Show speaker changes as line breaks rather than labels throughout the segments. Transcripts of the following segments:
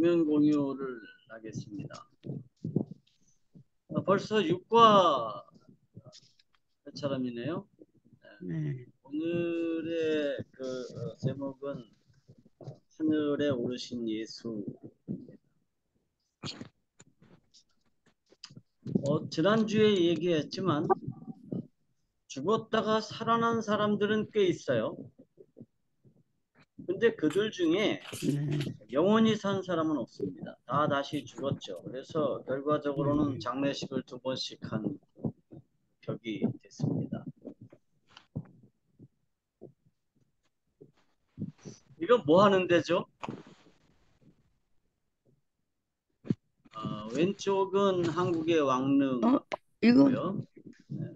화면 공유를 하겠습니다. 벌써 6과 처럼이네요.
네.
오늘의 제목은 하늘에 오르신 예수. 지난주에 얘기했지만 죽었다가 살아난 사람들은 꽤 있어요. 근데 그들 중에
네.
영원히 산 사람은 없습니다. 다 다시 죽었죠. 그래서 결과적으로는 장례식을 2번씩 한 격이 됐습니다. 이건 뭐 하는 데죠? 왼쪽은 한국의 왕릉이고요.
이거
네.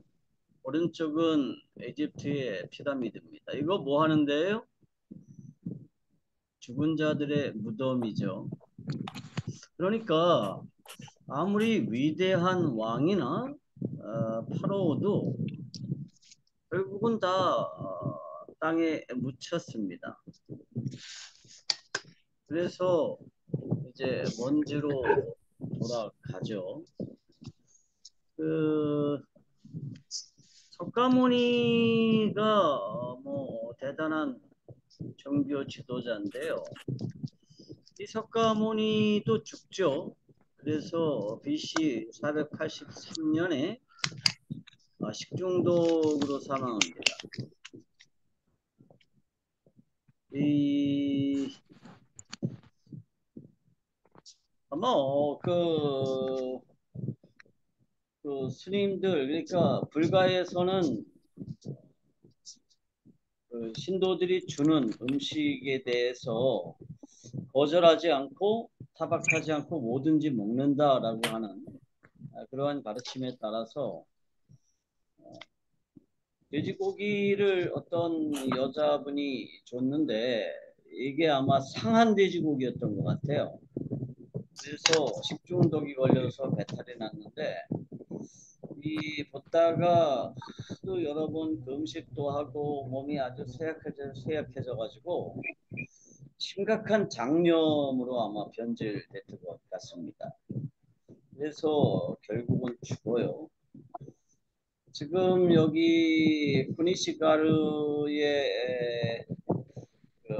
오른쪽은 이집트의 피라미드입니다. 이거 뭐 하는데요? 죽은 자들의 무덤이죠. 그러니까 아무리 위대한 왕이나 파라오도 결국은 다 땅에 묻혔습니다. 그래서 이제 먼지로 돌아가죠. 석가모니가 뭐 대단한 종교 지도자인데요. 이 석가모니도 죽죠. 그래서 BC 483년에 식중독으로 사망합니다. 아마 스님들, 그러니까 불가에서는 신도들이 주는 음식에 대해서 거절하지 않고 타박하지 않고 뭐든지 먹는다라고 하는 그러한 가르침에 따라서 돼지고기를 어떤 여자분이 줬는데 이게 아마 상한 돼지고기였던 것 같아요. 그래서 식중독이 걸려서 배탈이 났는데 이 보다가 또 여러 번 금식도 하고 몸이 아주 쇠약해져 가지고 심각한 장염으로 아마 변질됐던 것 같습니다. 그래서 결국은 죽어요. 지금 여기 후니시가르의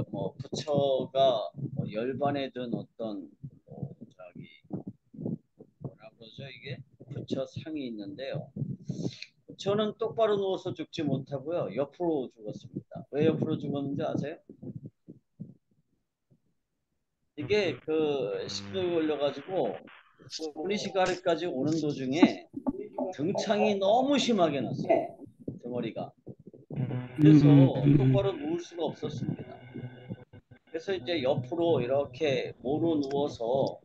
뭐 부처가 뭐 열반에 든 어떤 뭐라 그러죠 이게 부처 상이 있는데요. 부처는 똑바로 누워서 죽지 못하고요 옆으로 죽었습니다. 왜 옆으로 죽었는지 아세요? 이게 식도에 걸려가지고 후니시가르까지 오는 도중에 등창이 너무 심하게 났어요. 덩어리가. 그래서 똑바로 누울 수가 없었습니다. 그래서 이제 옆으로 이렇게 모로 누워서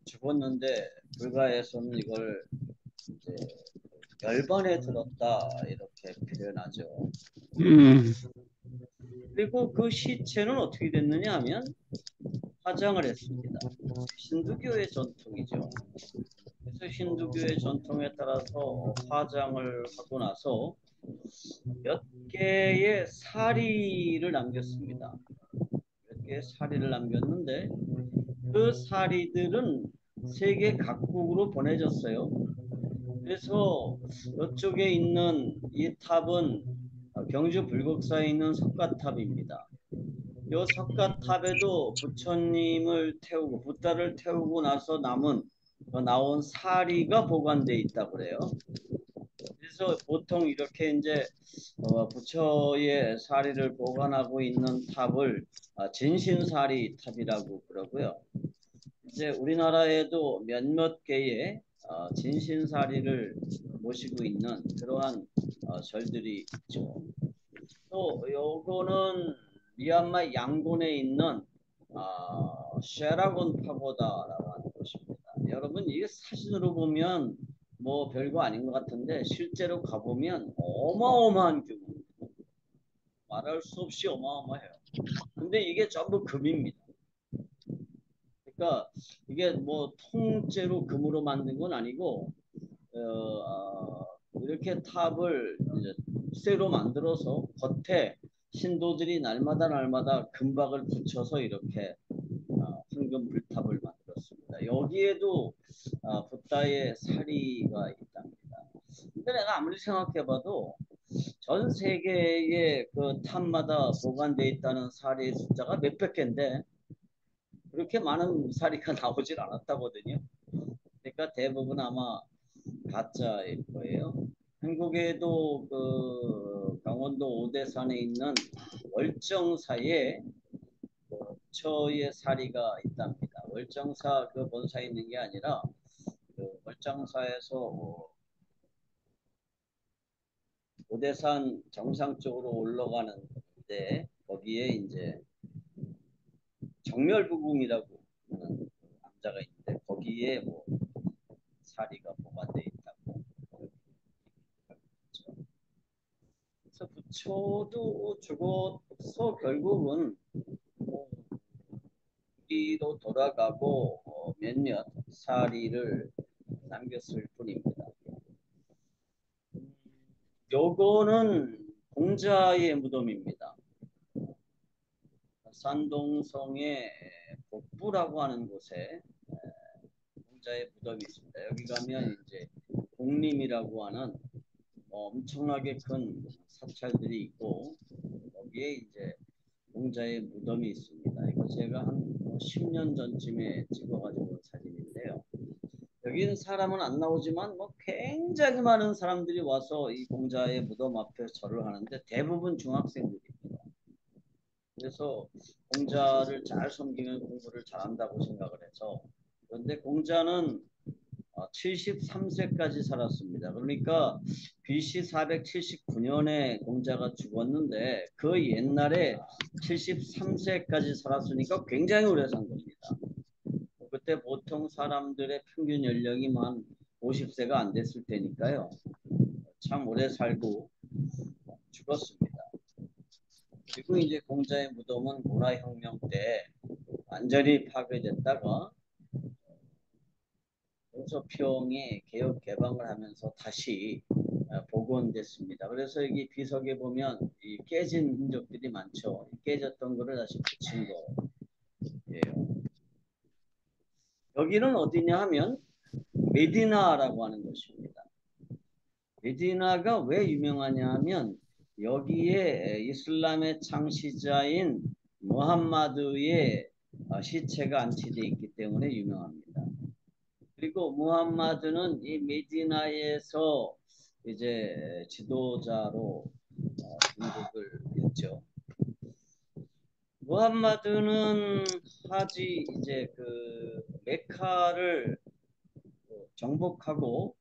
죽었는데 불가에서는 이걸 이제 열반에 들었다 이렇게 표현하죠. 그리고 그 시체는 어떻게 됐느냐 하면 화장을 했습니다. 힌두교의 전통이죠. 그래서 힌두교의 전통에 따라서 화장을 하고 나서 몇 개의 사리를 남겼습니다. 몇 개의 사리를 남겼는데 그 사리들은 세계 각국으로 보내졌어요. 그래서 이쪽에 있는 이 탑은 경주 불국사에 있는 석가탑입니다. 이 석가탑에도 부처님을 태우고 붓다를 태우고 나서 나온 사리가 보관되어 있다고 그래요. 그래서 보통 이렇게 이제 부처의 사리를 보관하고 있는 탑을 진신사리 탑이라고 그러고요. 이제 우리나라에도 몇몇 개의 진신사리를 모시고 있는 그러한 절들이 있죠. 또 요거는 미얀마 양곤에 있는 쉐라곤 파고다라고 하는 곳입니다. 여러분 이게 사진으로 보면 뭐 별거 아닌 것 같은데 실제로 가보면 어마어마한 규모, 말할 수 없이 어마어마해요. 근데 이게 전부 금입니다. 그러니까 이게 뭐 통째로 금으로 만든 건 아니고 이렇게 탑을 이제 쇠로 만들어서 겉에 신도들이 날마다 금박을 붙여서 이렇게 황금 불탑을 만들었습니다. 여기에도 붓다의 사리가 있답니다. 근데 내가 아무리 생각해봐도 전 세계의 그 탑마다 보관되어 있다는 사리의 숫자가 몇백 개인데 그렇게 많은 사리가 나오질 않았다거든요. 그러니까 대부분 아마 가짜일 거예요. 한국에도 그 강원도 오대산에 있는 월정사에 부처의 사리가 있답니다. 월정사 그 본사에 있는 게 아니라 그 월정사에서 오대산 정상 쪽으로 올라가는데 거기에 이제 정멸부궁이라고 하는 남자가 있는데 거기에 뭐 사리가 보관돼 있다고. 그래서 부처도 죽어서 결국은 우리로 돌아가고 몇몇 사리를 남겼을 뿐입니다. 요거는 공자의 무덤입니다. 산동성의 복부라고 하는 곳에 공자의 무덤이 있습니다. 여기 가면 이제 공림이라고 하는 엄청나게 큰 사찰들이 있고 여기에 이제 공자의 무덤이 있습니다. 이거 제가 한 10년 전쯤에 찍어가지고 온 사진인데요. 여기는 사람은 안 나오지만 굉장히 많은 사람들이 와서 이 공자의 무덤 앞에 절을 하는데 대부분 중학생들입니다. 그래서 공자를 잘 섬기면 공부를 잘한다고 생각을 해서 그런데 공자는 73세까지 살았습니다. 그러니까 BC 479년에 공자가 죽었는데 그 옛날에 73세까지 살았으니까 굉장히 오래 산 겁니다. 그때 보통 사람들의 평균 연령이 한 50세가 안 됐을 때니까요. 참 오래 살고 죽었습니다. 그리고 이제 공자의 무덤은 문화혁명 때 완전히 파괴됐다가 용서평이 개혁 개방을 하면서 다시 복원됐습니다. 그래서 여기 비석에 보면 이 깨진 흔적들이 많죠. 깨졌던 거를 다시 붙인 거예요. 여기는 어디냐 하면 메디나라고 하는 곳입니다. 메디나가 왜 유명하냐 하면 여기에 이슬람의 창시자인 무함마드의 시체가 안치되어 있기 때문에 유명합니다. 그리고 무함마드는 이 메디나에서 이제 지도자로 등극을 했죠. 무함마드는 하지 이제 그 메카를 정복하고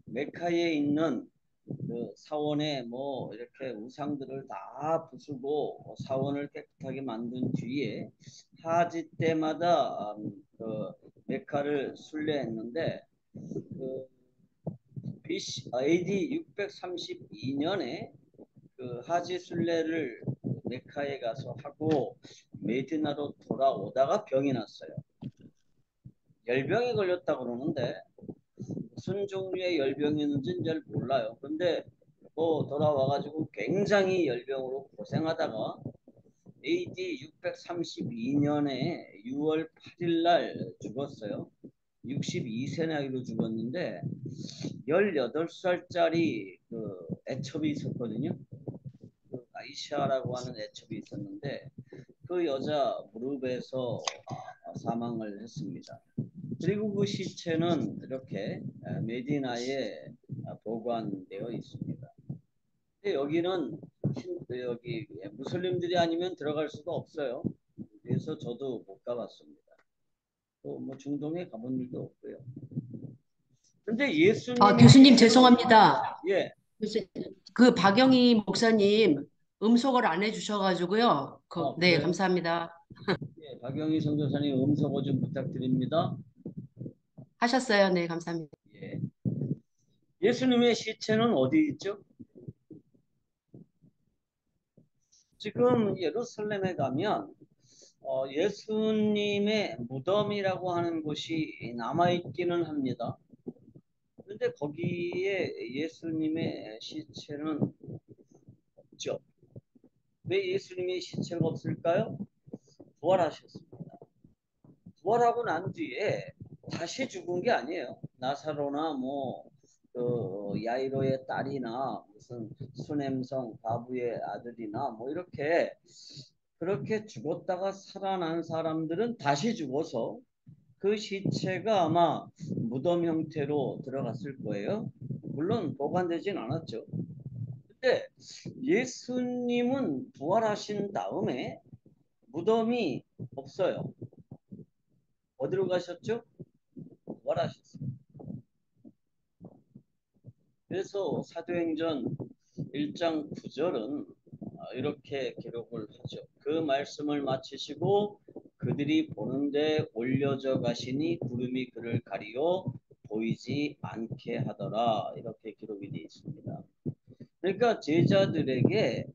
메카에 있는 그 사원에 뭐 이렇게 우상들을 다 부수고 사원을 깨끗하게 만든 뒤에 하지 때마다 그 메카를 순례했는데 그 AD 632년에 그 하지 순례를 메카에 가서 하고 메디나로 돌아오다가 병이 났어요. 열병이 걸렸다고 그러는데 무슨 종류의 열병이었는지는 잘 몰라요. 근데 돌아와가지고 굉장히 열병으로 고생하다가 AD 632년에 6월 8일 날 죽었어요. 62세 나이로 죽었는데 18살짜리 그 애첩이 있었거든요. 그 아이샤라고 하는 애첩이 있었는데 그 여자 무릎에서 사망을 했습니다. 그리고 그 시체는 이렇게 메디나에 보관되어 있습니다. 근데 여기는 여기 무슬림들이 아니면 들어갈 수가 없어요. 그래서 저도 못 가봤습니다. 또 뭐 중동에 가본 일도 없고요. 근데 예수님의
교수님 죄송합니다.
예.
그 박영희 목사님 음소거를 안 해주셔가지고요. 네,
그래요?
감사합니다.
예, 박영희 선교사님 음성어 좀 부탁드립니다.
하셨어요. 네, 감사합니다.
예. 예수님의 시체는 어디 있죠? 지금 예루살렘에 가면 예수님의 무덤이라고 하는 곳이 남아있기는 합니다. 그런데 거기에 예수님의 시체는 없죠. 왜 예수님의 시체가 없을까요? 부활하셨습니다. 부활하고 난 뒤에 다시 죽은 게 아니에요. 나사로나 뭐 야이로의 딸이나 무슨 수냄성 과부의 아들이나 뭐 이렇게 그렇게 죽었다가 살아난 사람들은 다시 죽어서 그 시체가 아마 무덤 형태로 들어갔을 거예요. 물론 보관되진 않았죠. 근데 예수님은 부활하신 다음에 무덤이 없어요. 어디로 가셨죠? 부활하셨어요. 그래서 사도행전 1장 9절은 이렇게 기록을 하죠. 그 말씀을 마치시고 그들이 보는데 올려져 가시니 구름이 그를 가리어 보이지 않게 하더라. 이렇게 기록이 되어 있습니다. 그러니까 제자들에게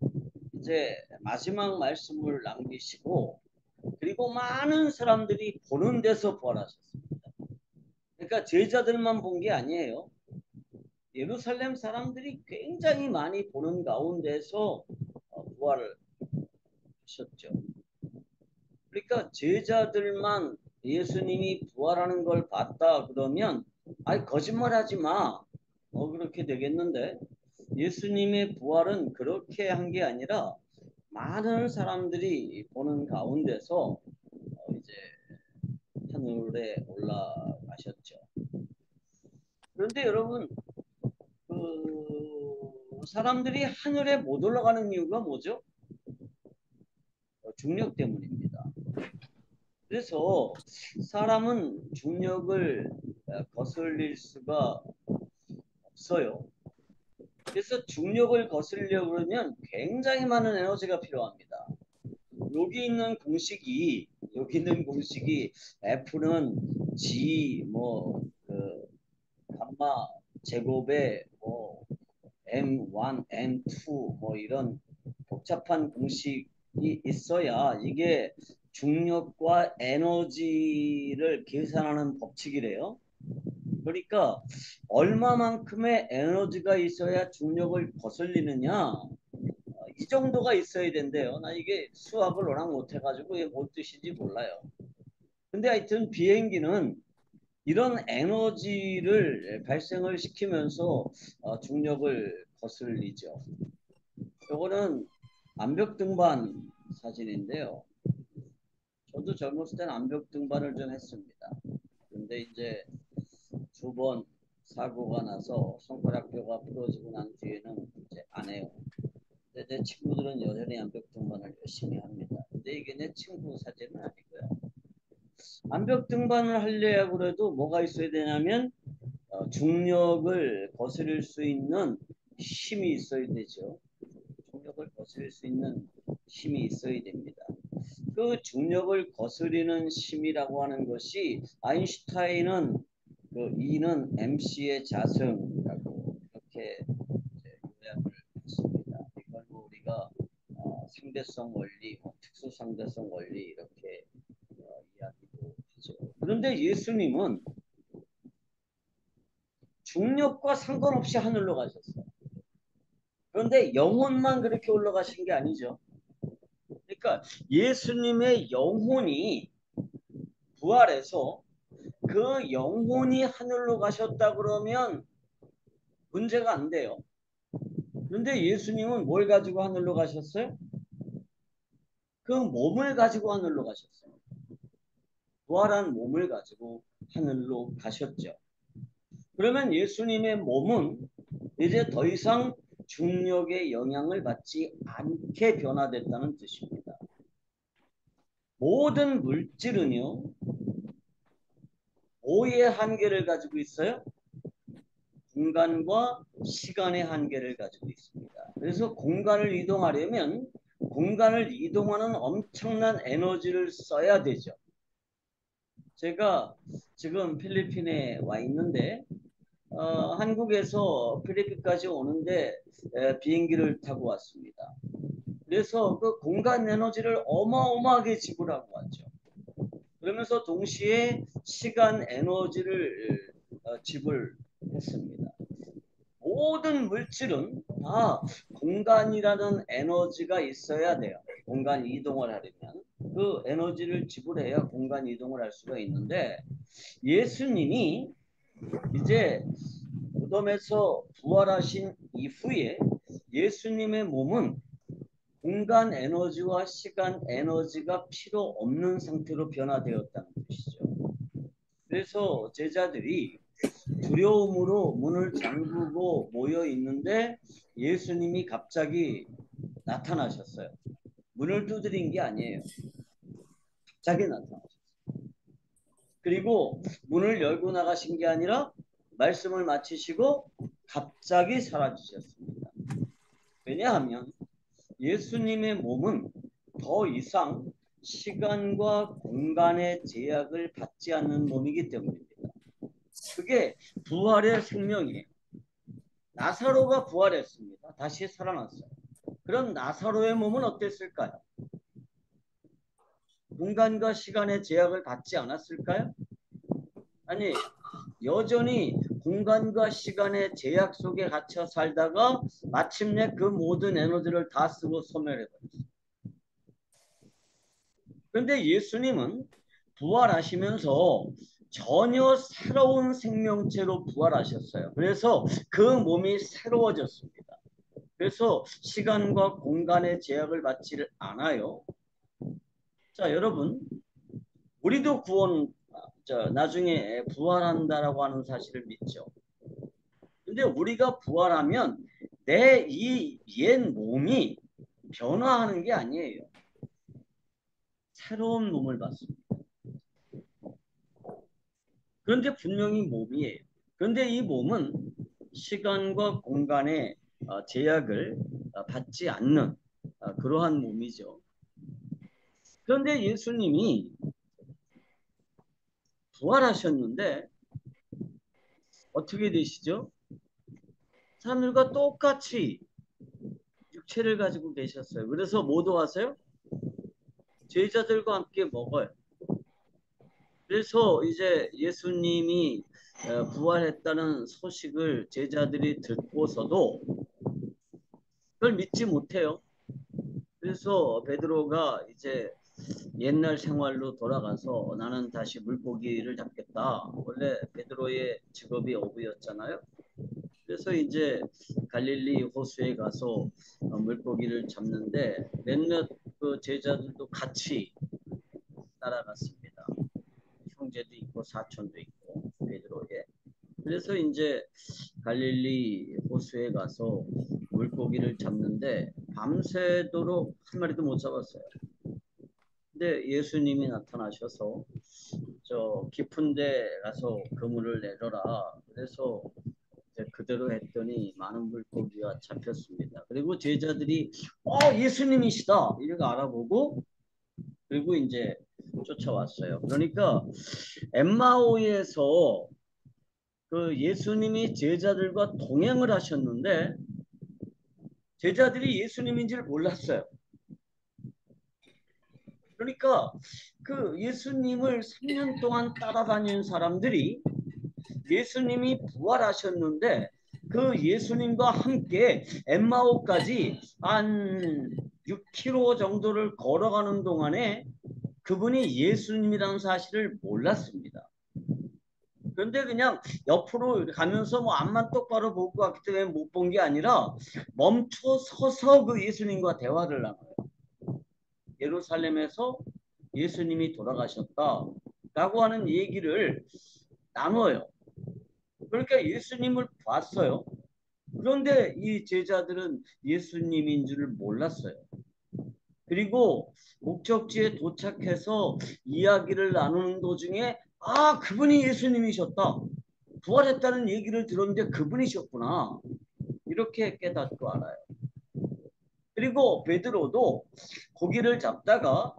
이제 마지막 말씀을 남기시고 그리고 많은 사람들이 보는 데서 부활하셨습니다. 그러니까 제자들만 본 게 아니에요. 예루살렘 사람들이 굉장히 많이 보는 가운데서 부활을 하셨죠. 그러니까 제자들만 예수님이 부활하는 걸 봤다 그러면 아이 거짓말하지 마. 그렇게 되겠는데 예수님의 부활은 그렇게 한 게 아니라 많은 사람들이 보는 가운데서 이제 하늘에 올라가셨죠. 그런데 여러분 사람들이 하늘에 못 올라가는 이유가 뭐죠? 중력 때문입니다. 그래서 사람은 중력을 거슬릴 수가 없어요. 그래서 중력을 거슬려고 그러면 굉장히 많은 에너지가 필요합니다. 여기 있는 공식이 F는 G 감마 제곱에 M1, M2 이런 복잡한 공식이 있어야 이게 중력과 에너지를 계산하는 법칙이래요. 그러니까 얼마만큼의 에너지가 있어야 중력을 거슬리느냐 이 정도가 있어야 된대요. 나 이게 수학을 워낙 못해가지고 이게 뭔 뜻인지 몰라요. 근데 하여튼 비행기는 이런 에너지를 발생을 시키면서 중력을 거슬리죠. 요거는 암벽 등반 사진인데요. 저도 젊었을 때는 암벽 등반을 좀 했습니다. 근데 이제 두 번 사고가 나서 손가락뼈가 부러지고 난 뒤에는 이제 안 해요. 근데 내 친구들은 여전히 암벽 등반을 열심히 합니다. 근데 이게 내 친구 사진은 아니고요. 암벽 등반을 하려고 해도 뭐가 있어야 되냐면 중력을 거스릴 수 있는 힘이 있어야 되죠. 중력을 거스릴 수 있는 힘이 있어야 됩니다. 그 중력을 거스리는 힘이라고 하는 것이 아인슈타인은 그 E는 MC의 자승이라고 이렇게 요약을 했습니다. 이걸로 우리가 상대성 원리, 특수 상대성 원리 이렇게 이야기도 하죠. 그런데 예수님은 중력과 상관없이 하늘로 가셨어요. 그런데 영혼만 그렇게 올라가신 게 아니죠. 그러니까 예수님의 영혼이 부활해서 그 영혼이 하늘로 가셨다 그러면 문제가 안 돼요. 그런데 예수님은 뭘 가지고 하늘로 가셨어요? 그 몸을 가지고 하늘로 가셨어요. 부활한 몸을 가지고 하늘로 가셨죠. 그러면 예수님의 몸은 이제 더 이상 중력의 영향을 받지 않게 변화됐다는 뜻입니다. 모든 물질은요, 뭐의 한계를 가지고 있어요? 공간과 시간의 한계를 가지고 있습니다. 그래서 공간을 이동하려면 공간을 이동하는 엄청난 에너지를 써야 되죠. 제가 지금 필리핀에 와 있는데 한국에서 필리핀까지 오는데 비행기를 타고 왔습니다. 그래서 그 공간 에너지를 어마어마하게 지불하고 왔죠. 그러면서 동시에 시간 에너지를 지불했습니다. 모든 물질은 다 공간이라는 에너지가 있어야 돼요. 공간 이동을 하려면. 그 에너지를 지불해야 공간 이동을 할 수가 있는데 예수님이 이제 무덤에서 부활하신 이후에 예수님의 몸은 공간 에너지와 시간 에너지가 필요 없는 상태로 변화되었다는 뜻이죠. 그래서 제자들이 두려움으로 문을 잠그고 모여 있는데 예수님이 갑자기 나타나셨어요. 문을 두드린 게 아니에요. 갑자기 나타나셨어요. 그리고 문을 열고 나가신 게 아니라 말씀을 마치시고 갑자기 사라지셨습니다. 왜냐하면 예수님의 몸은 더 이상 시간과 공간의 제약을 받지 않는 몸이기 때문입니다. 그게 부활의 생명이에요. 나사로가 부활했습니다. 다시 살아났어요. 그럼 나사로의 몸은 어땠을까요? 공간과 시간의 제약을 받지 않았을까요? 아니, 여전히 공간과 시간의 제약 속에 갇혀 살다가 마침내 그 모든 에너지를 다 쓰고 소멸해버렸어요. 그런데 예수님은 부활하시면서 전혀 새로운 생명체로 부활하셨어요. 그래서 그 몸이 새로워졌습니다. 그래서 시간과 공간의 제약을 받지를 않아요. 자, 여러분, 우리도 나중에 부활한다라고 하는 사실을 믿죠. 근데 우리가 부활하면 내 이 옛 몸이 변화하는 게 아니에요. 새로운 몸을 받습니다. 그런데 분명히 몸이에요. 그런데 이 몸은 시간과 공간의 제약을 받지 않는 그러한 몸이죠. 그런데 예수님이 부활하셨는데 어떻게 되시죠? 사람들과 똑같이 육체를 가지고 계셨어요. 그래서 뭐도 하세요? 제자들과 함께 먹어요. 그래서 이제 예수님이 부활했다는 소식을 제자들이 듣고서도 그걸 믿지 못해요. 그래서 베드로가 이제 옛날 생활로 돌아가서 나는 다시 물고기를 잡겠다. 원래 베드로의 직업이 어부였잖아요. 그래서 이제 갈릴리 호수에 가서 물고기를 잡는데 몇몇 그 제자들도 같이 따라갔습니다. 형제도 있고 사촌도 있고 베드로에. 그래서 이제 갈릴리 호수에 가서 물고기를 잡는데 밤새도록 한 마리도 못 잡았어요. 근데 예수님이 나타나셔서 저 깊은 데 가서 그물을 내려라. 그래서 그대로 했더니 많은 물고기가 잡혔습니다. 그리고 제자들이 예수님이시다 이렇게 알아보고 그리고 이제 쫓아왔어요. 그러니까 엠마오에서 그 예수님이 제자들과 동행을 하셨는데 제자들이 예수님인지를 몰랐어요. 그러니까 그 예수님을 3년 동안 따라다니는 사람들이 예수님이 부활하셨는데 그 예수님과 함께 엠마오까지 한 6km 정도를 걸어가는 동안에 그분이 예수님이라는 사실을 몰랐습니다. 그런데 그냥 옆으로 가면서 뭐 앞만 똑바로 보고 갔기 때문에 못 본 게 아니라 멈춰 서서 그 예수님과 대화를 나눠요. 예루살렘에서 예수님이 돌아가셨다라고 하는 얘기를 나눠요. 그러니까 예수님을 봤어요. 그런데 이 제자들은 예수님인 줄 몰랐어요. 그리고 목적지에 도착해서 이야기를 나누는 도중에 그분이 예수님이셨다. 부활했다는 얘기를 들었는데 그분이셨구나. 이렇게 깨닫고 알아요. 그리고 베드로도 고기를 잡다가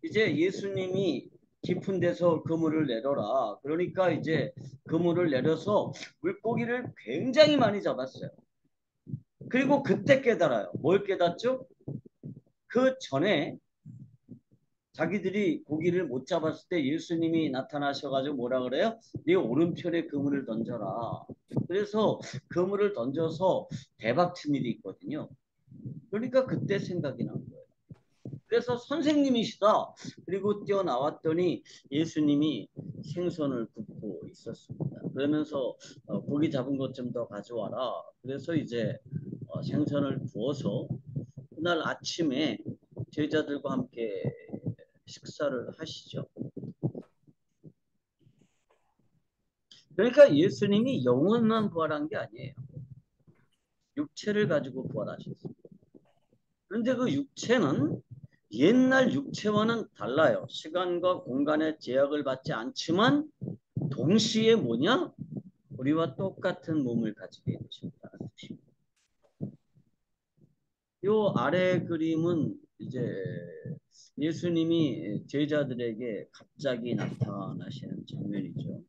이제 예수님이 깊은 데서 그물을 내려라. 그러니까 이제 그물을 내려서 물고기를 굉장히 많이 잡았어요. 그리고 그때 깨달아요. 뭘 깨닫죠? 그 전에 자기들이 고기를 못 잡았을 때 예수님이 나타나셔가지고 뭐라 그래요? 네 오른편에 그물을 던져라. 그래서 그물을 던져서 대박 친 일이 있거든요. 그러니까 그때 생각이 난 거예요. 그래서 선생님이시다. 그리고 뛰어나왔더니 예수님이 생선을 굽고 있었습니다. 그러면서 고기 잡은 것 좀 더 가져와라. 그래서 이제 생선을 구워서 그날 아침에 제자들과 함께 식사를 하시죠. 그러니까 예수님이 영혼만 부활한 게 아니에요. 육체를 가지고 부활하셨어요. 그런데 그 육체는 옛날 육체와는 달라요. 시간과 공간의 제약을 받지 않지만 동시에 뭐냐? 우리와 똑같은 몸을 가지게 되신다는 뜻입니다. 요 아래 그림은 이제 예수님이 제자들에게 갑자기 나타나시는 장면이죠.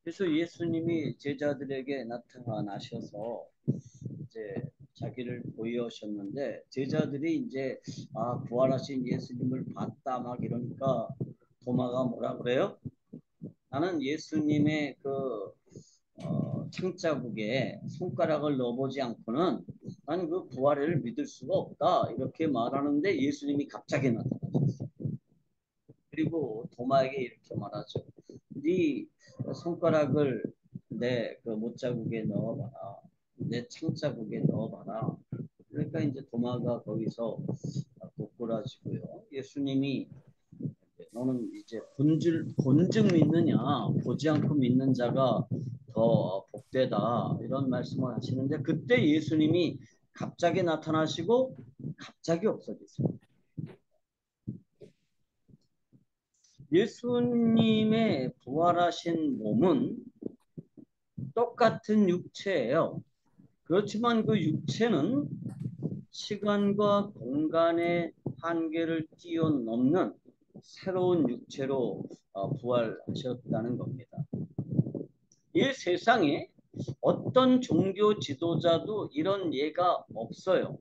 그래서 예수님이 제자들에게 나타나셔서 이제 자기를 보이셨는데 제자들이 이제 부활하신 예수님을 봤다 막 이러니까 도마가 뭐라 그래요? 나는 예수님의 그 창자국에 손가락을 넣어보지 않고는 나는 그 부활을 믿을 수가 없다 이렇게 말하는데 예수님이 갑자기 나타나셨어요. 그리고 도마에게 이렇게 말하죠. 네 손가락을 내 그 못자국에 넣어봐라. 내 창자국에 넣어봐라. 그러니까 이제 도마가 거기서 고꾸라지고요. 예수님이 너는 이제 본즉 믿느냐 보지 않고 믿는 자가 더 복되다 이런 말씀을 하시는데 그때 예수님이 갑자기 나타나시고 갑자기 없어지세요. 예수님의 부활하신 몸은 똑같은 육체예요. 그렇지만 그 육체는 시간과 공간의 한계를 뛰어넘는 새로운 육체로 부활하셨다는 겁니다. 이 세상에 어떤 종교 지도자도 이런 예가 없어요.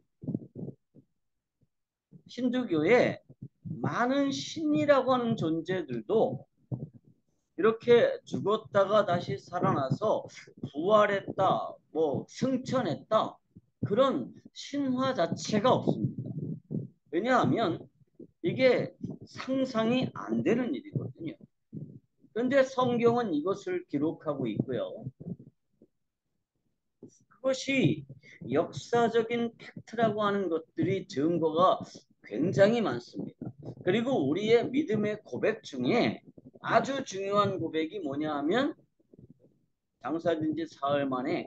힌두교에 많은 신이라고 하는 존재들도 이렇게 죽었다가 다시 살아나서 부활했다, 뭐 승천했다 그런 신화 자체가 없습니다. 왜냐하면 이게 상상이 안 되는 일이거든요. 그런데 성경은 이것을 기록하고 있고요. 그것이 역사적인 팩트라고 하는 것들이 증거가 굉장히 많습니다. 그리고 우리의 믿음의 고백 중에 아주 중요한 고백이 뭐냐 하면 장사된 지 사흘 만에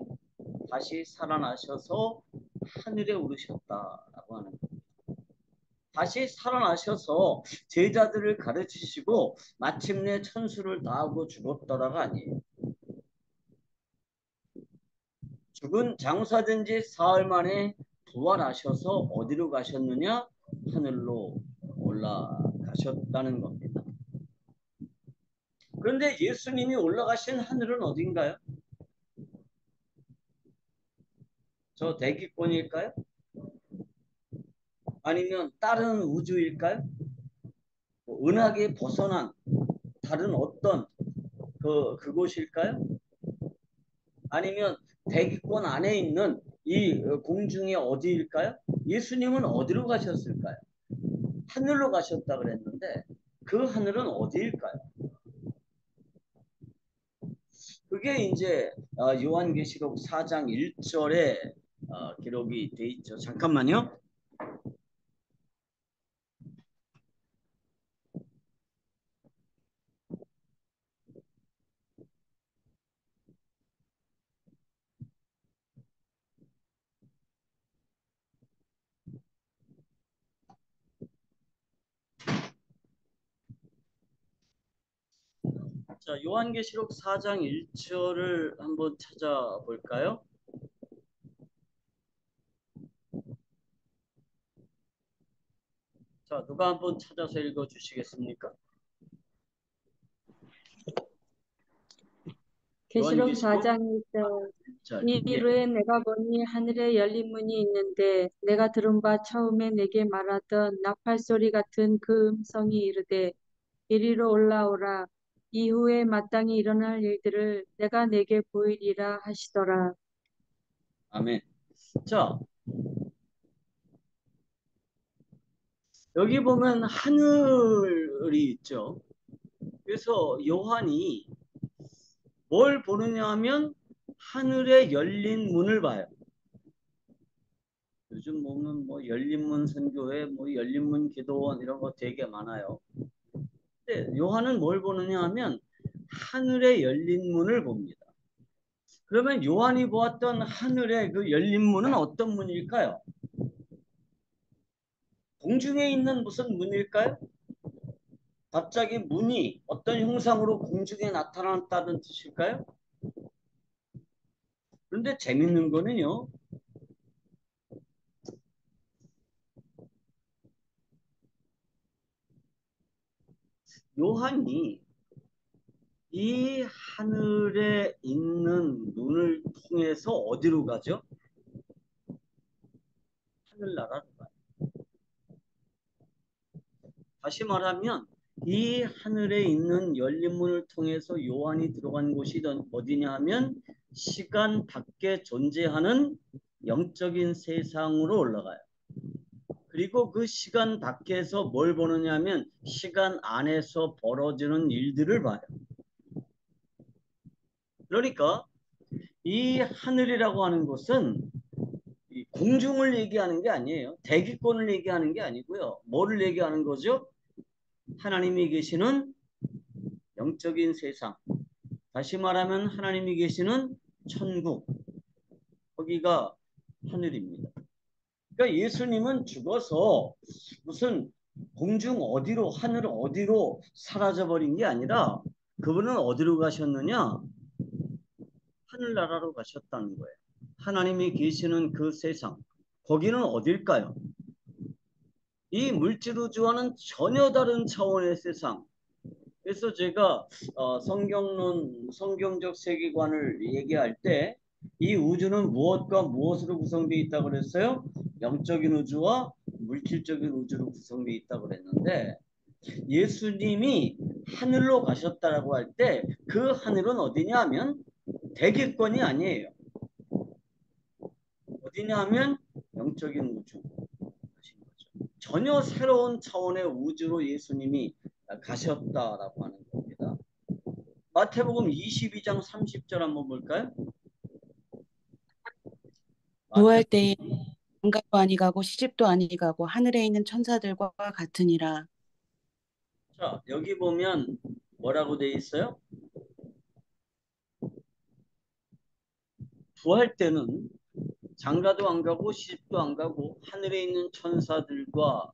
다시 살아나셔서 하늘에 오르셨다라고 하는 겁니다. 다시 살아나셔서 제자들을 가르치시고 마침내 천수를 다하고 죽었다라가 아니에요. 죽은 장사된 지 사흘 만에 부활하셔서 어디로 가셨느냐? 하늘로 올라가셨다는 겁니다. 그런데 예수님이 올라가신 하늘은 어딘가요? 저 대기권일까요? 아니면 다른 우주일까요? 은하계 벗어난 다른 어떤 그곳일까요? 아니면 대기권 안에 있는 이 공중에 어디일까요? 예수님은 어디로 가셨을까요? 하늘로 가셨다 그랬는데 그 하늘은 어디일까요? 그게 이제 요한계시록 4장 1절에 기록이 돼 있죠. 잠깐만요. 자, 요한계시록 4장 1절을 한번 찾아볼까요? 자, 누가 한번 찾아서 읽어 주시겠습니까?
계시록
요한계시록
4장 1절.
1절. 예.
이르에 내가 보니 하늘에 열린 문이 있는데 내가 들은 바 처음에 내게 말하던 나팔 소리 같은 그 음성이 이르되 이리로 올라오라. 이후에 마땅히 일어날 일들을 내가 내게 보이리라 하시더라.
아멘. 자, 여기 보면 하늘이 있죠. 그래서 요한이 뭘 보느냐 하면 하늘에 열린 문을 봐요. 요즘 보면 뭐 열린문 선교회, 뭐 열린문 기도원 이런 거 되게 많아요. 근데 요한은 뭘 보느냐 하면 하늘에 열린 문을 봅니다. 그러면 요한이 보았던 하늘의 그 열린 문은 어떤 문일까요? 공중에 있는 무슨 문일까요? 갑자기 문이 어떤 형상으로 공중에 나타났다는 뜻일까요? 그런데 재밌는 거는요. 요한이 이 하늘에 있는 눈을 통해서 어디로 가죠? 하늘나라로 가요. 다시 말하면 이 하늘에 있는 열린 문을 통해서 요한이 들어간 곳이 어디냐 하면 시간 밖에 존재하는 영적인 세상으로 올라가요. 그리고 그 시간 밖에서 뭘 보느냐 하면 시간 안에서 벌어지는 일들을 봐요. 그러니까 이 하늘이라고 하는 것은 공중을 얘기하는 게 아니에요. 대기권을 얘기하는 게 아니고요. 뭐를 얘기하는 거죠? 하나님이 계시는 영적인 세상. 다시 말하면 하나님이 계시는 천국. 거기가 하늘입니다. 그러니까 예수님은 죽어서 무슨 공중 어디로 하늘 어디로 사라져버린 게 아니라 그분은 어디로 가셨느냐? 하늘나라로 가셨다는 거예요. 하나님이 계시는 그 세상. 거기는 어딜까요? 이 물질우주와는 전혀 다른 차원의 세상. 그래서 제가 성경적 세계관을 얘기할 때 이 우주는 무엇과 무엇으로 구성되어 있다고 그랬어요? 영적인 우주와 물질적인 우주로 구성되어 있다고 그랬는데 예수님이 하늘로 가셨다라고 할 때 그 하늘은 어디냐 하면 대기권이 아니에요. 어디냐 하면 영적인 우주. 전혀 새로운 차원의 우주로 예수님이 가셨다라고 하는 겁니다. 마태복음 22장 30절 한번 볼까요?
부활 때에 장가도 아니가고 시집도 아니가고 하늘에 있는 천사들과 같으니라.
자, 여기 보면 뭐라고 돼 있어요? 부활 때는 장가도 안 가고 시집도 안 가고 하늘에 있는 천사들과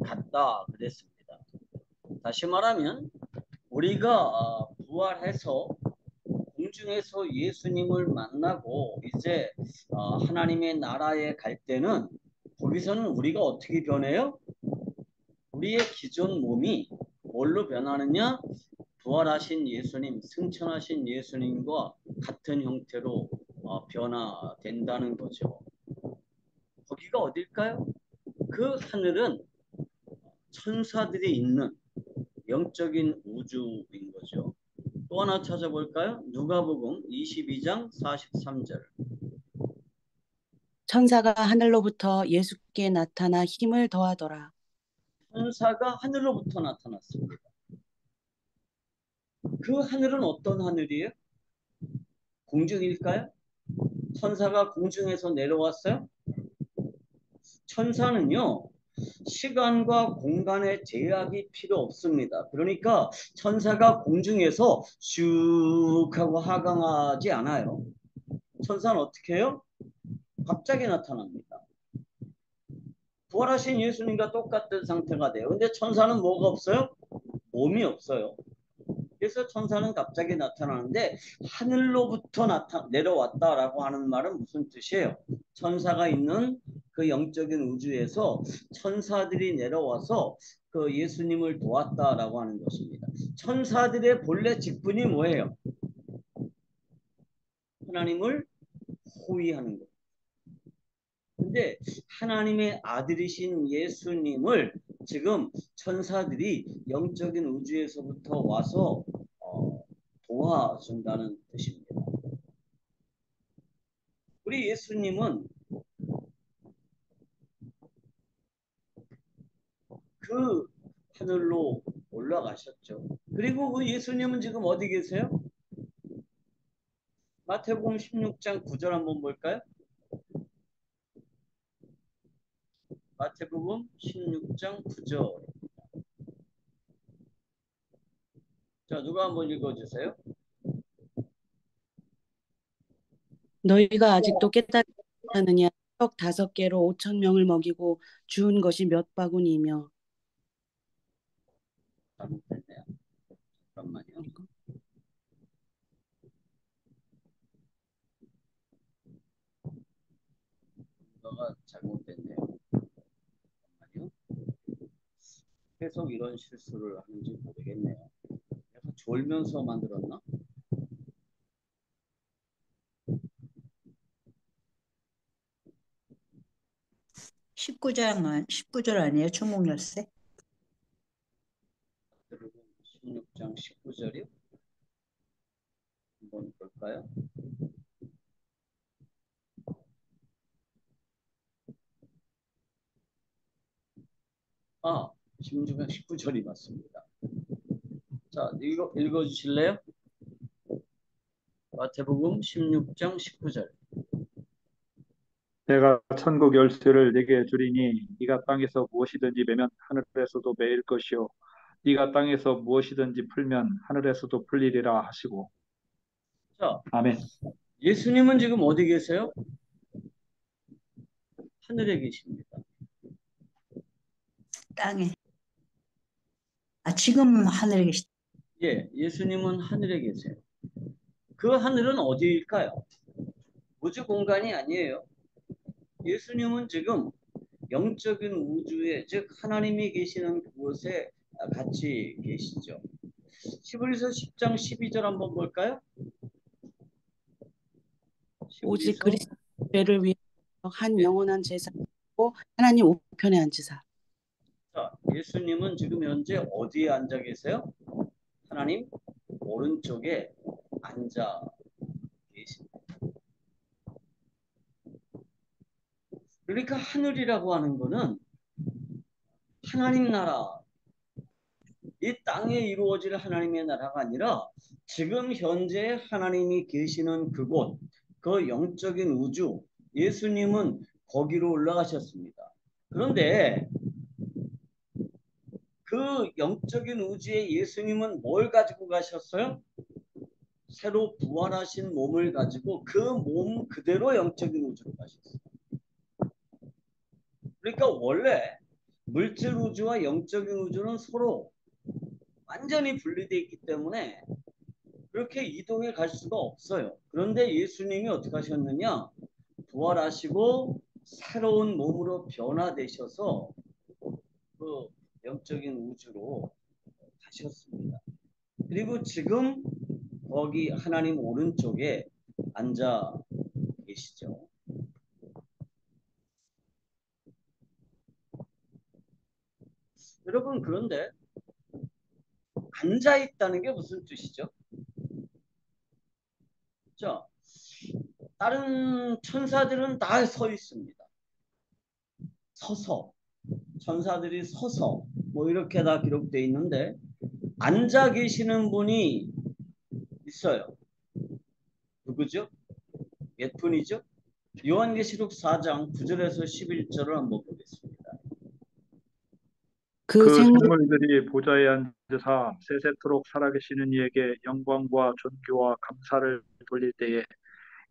같다 그랬습니다. 다시 말하면 우리가 부활해서 공중에서 예수님을 만나고 이제 하나님의 나라에 갈 때는 거기서는 우리가 어떻게 변해요? 우리의 기존 몸이 뭘로 변하느냐? 부활하신 예수님, 승천하신 예수님과 같은 형태로 변화된다는 거죠. 거기가 어딜까요? 그 하늘은 천사들이 있는 영적인 우주인 거죠. 또 하나 찾아볼까요? 누가복음 22장 43절.
천사가 하늘로부터 예수께 나타나 힘을 더하더라.
천사가 하늘로부터 나타났습니다. 그 하늘은 어떤 하늘이에요? 공중일까요? 천사가 공중에서 내려왔어요? 천사는요, 시간과 공간의 제약이 필요 없습니다. 그러니까 천사가 공중에서 슉 하고 하강하지 않아요. 천사는 어떻게 해요? 갑자기 나타납니다. 부활하신 예수님과 똑같은 상태가 돼요. 근데 천사는 뭐가 없어요? 몸이 없어요. 그래서 천사는 갑자기 나타나는데 하늘로부터 내려왔다라고 하는 말은 무슨 뜻이에요? 천사가 있는 그 영적인 우주에서 천사들이 내려와서 그 예수님을 도왔다라고 하는 것입니다. 천사들의 본래 직분이 뭐예요? 하나님을 호위하는 거예요. 근데 하나님의 아들이신 예수님을 지금 천사들이 영적인 우주에서부터 와서 도와준다는 뜻입니다. 우리 예수님은 그 그 하늘로 올라가셨죠. 그리고 그 예수님은 지금 어디 계세요? 마태복음 16장 9절 한번 볼까요? 마태복음 16장 9절. 자, 누가 한번 읽어주세요.
너희가 아직도 깨닫지 못하느냐? 떡 5개로 5,000명을 먹이고 주운 것이 몇 바구니이며.
잘못됐네요. 잠깐만요. 너가 잘못됐네요. 잠깐만요. 계속 이런 실수를 하는지 모르겠네요. 내가 졸면서 만들었나?
19절 아니에요? 초목열쇠?
16장 19절이요? 한번 볼까요? 아, 16장 19절이 맞습니다. 자, 이거 읽어주실래요? 마태복음 16장 19절.
내가 천국 열쇠를 네게 주리니 네가 땅에서 무엇이든지 매면 하늘에서도 매일 것이요 네가 땅에서 무엇이든지 풀면 하늘에서도 풀리리라 하시고.
자,
아멘.
예수님은 지금 어디 계세요? 하늘에 계십니다.
땅에. 지금 하늘에 계시다.
예, 예수님은 하늘에 계세요. 그 하늘은 어디일까요? 우주 공간이 아니에요. 예수님은 지금 영적인 우주에, 즉 하나님이 계시는 그곳에 같이 계시죠. 히브리서 10장 12절 한번 볼까요?
오직
히브리서
그리스도의 죄를 위하여 한 영원한 제사고 하나님 우편에 앉으사.
자, 예수님은 지금 현재 어디에 앉아 계세요? 하나님 오른쪽에 앉아 계십니다. 그러니까 하늘이라고 하는 거는 하나님 나라, 이 땅에 이루어질 하나님의 나라가 아니라 지금 현재 하나님이 계시는 그곳, 그 영적인 우주, 예수님은 거기로 올라가셨습니다. 그런데 그 영적인 우주에 예수님은 뭘 가지고 가셨어요? 새로 부활하신 몸을 가지고 그 몸 그대로 영적인 우주로 가셨어요. 그러니까 원래 물질 우주와 영적인 우주는 서로 완전히 분리되어 있기 때문에 그렇게 이동해 갈 수가 없어요. 그런데 예수님이 어떻게 하셨느냐? 부활하시고 새로운 몸으로 변화되셔서 그 영적인 우주로 가셨습니다. 그리고 지금 거기 하나님 오른쪽에 앉아 계시죠. 여러분, 그런데 앉아 있다는 게 무슨 뜻이죠? 자, 다른 천사들은 다 서 있습니다. 서서, 천사들이 서서 뭐 이렇게 다 기록되어 있는데 앉아 계시는 분이 있어요. 누구죠? 몇 분이죠? 요한계시록 4장 9절에서 11절을 한번 보겠습니다.
그
그
생물
생물들이 보좌에 앉으사 세세토록 살아계시는 이에게 영광과 존귀와 감사를 돌릴 때에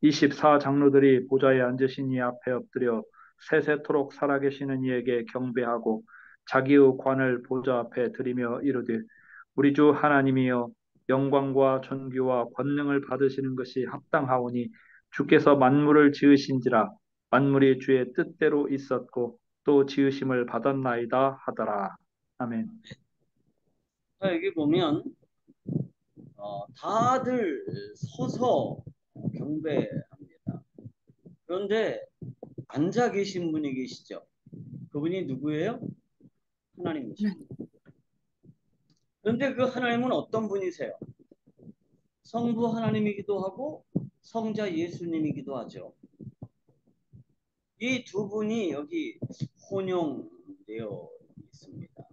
24장로들이 보좌에 앉으신 이 앞에 엎드려 세세토록 살아계시는 이에게 경배하고 자기의 관을 보좌 앞에 드리며 이르되 우리 주 하나님이여 영광과 존귀와 권능을 받으시는 것이 합당하오니 주께서 만물을 지으신지라 만물이 주의 뜻대로 있었고 또 지으심을 받았나이다 하더라. 아멘.
자, 여기 보면 다들 서서 경배합니다. 그런데 앉아 계신 분이 계시죠. 그분이 누구예요? 하나님이십니다. 그런데 그 하나님은 어떤 분이세요? 성부 하나님이기도 하고 성자 예수님이기도 하죠. 이 두 분이 여기 혼용되어 있습니다.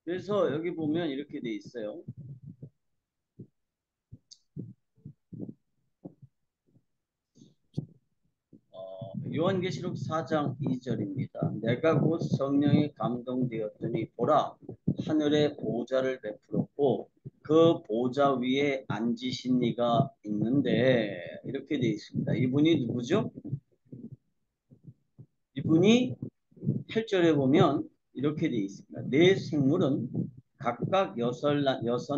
그래서 여기 보면 이렇게 돼 있어요. 요한계시록 4장 2절입니다. 내가 곧 성령에 감동되었더니 보라 하늘에 보좌를 베풀었고 그 보좌 위에 앉으신 이가 있는데 이렇게 되어 있습니다. 이분이 누구죠? 이분이 8절에 보면 이렇게 되어 있습니다. 네 생물은 각각 여섯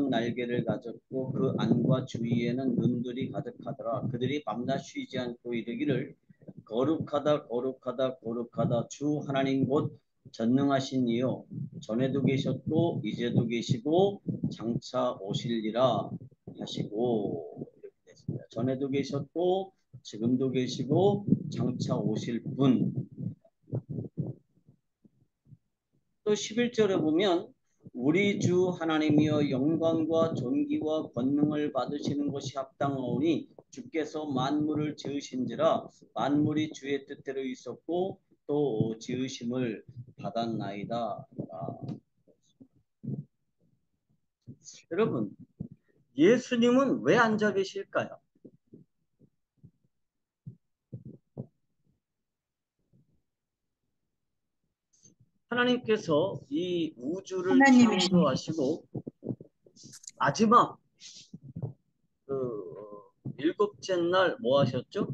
날개를 가졌고 그 안과 주위에는 눈들이 가득하더라. 그들이 밤낮 쉬지 않고 이르기를 거룩하다 거룩하다 거룩하다 주 하나님 곧 전능하신 이요 전에도 계셨고 이제도 계시고 장차 오실리라 하시고 이렇게 됐습니다. 전에도 계셨고 지금도 계시고 장차 오실 분. 또 11절에 보면 우리 주 하나님이여 영광과 존귀와 권능을 받으시는 것이 합당하오니 주께서 만물을 지으신지라 만물이 주의 뜻대로 있었고 또 지으심을 받았나이다. 여러분, 예수님은 왜 앉아 계실까요? 하나님께서 이 우주를
하나님이시네.
창조하시고 마지막 일곱째 날 뭐 하셨죠?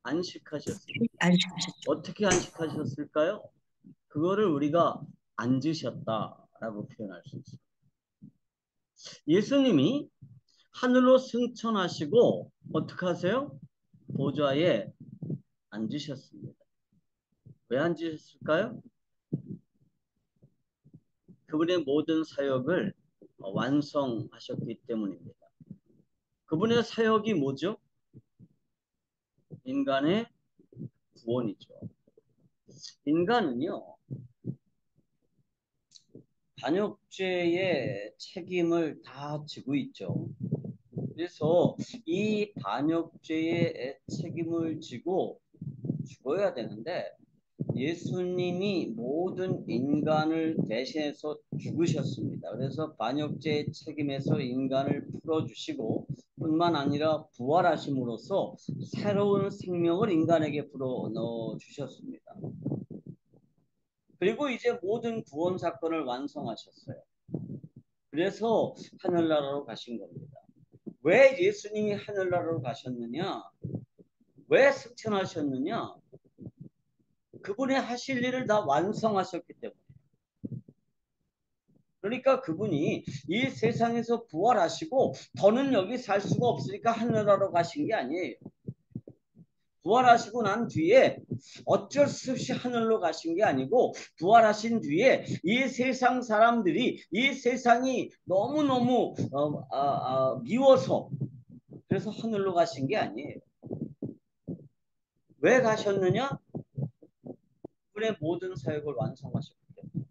안식하셨습니다.
안식하셨죠.
어떻게 안식하셨을까요? 그거를 우리가 앉으셨다라고 표현할 수 있어요. 예수님이 하늘로 승천하시고 어떻게 하세요? 보좌에 앉으셨습니다. 왜 앉으셨을까요? 그분의 모든 사역을 완성하셨기 때문입니다. 그분의 사역이 뭐죠? 인간의 구원이죠. 인간은요, 반역죄의 책임을 다 지고 있죠. 그래서 이 반역죄의 책임을 지고 죽어야 되는데 예수님이 모든 인간을 대신해서 죽으셨습니다. 그래서 반역죄의 책임에서 인간을 풀어주시고 뿐만 아니라 부활하심으로써 새로운 생명을 인간에게 불어넣어 주셨습니다. 그리고 이제 모든 구원 사건을 완성하셨어요. 그래서 하늘나라로 가신 겁니다. 왜 예수님이 하늘나라로 가셨느냐? 왜 승천하셨느냐? 그분의 하실 일을 다 완성하셨기 때문에. 그러니까 그분이 이 세상에서 부활하시고 더는 여기 살 수가 없으니까 하늘나라로 가신 게 아니에요. 부활하시고 난 뒤에 어쩔 수 없이 하늘로 가신 게 아니고 부활하신 뒤에 이 세상 사람들이 이 세상이 너무너무 미워서 그래서 하늘로 가신 게 아니에요. 왜 가셨느냐? 그분의 모든 사역을 완성하셨기 때문에.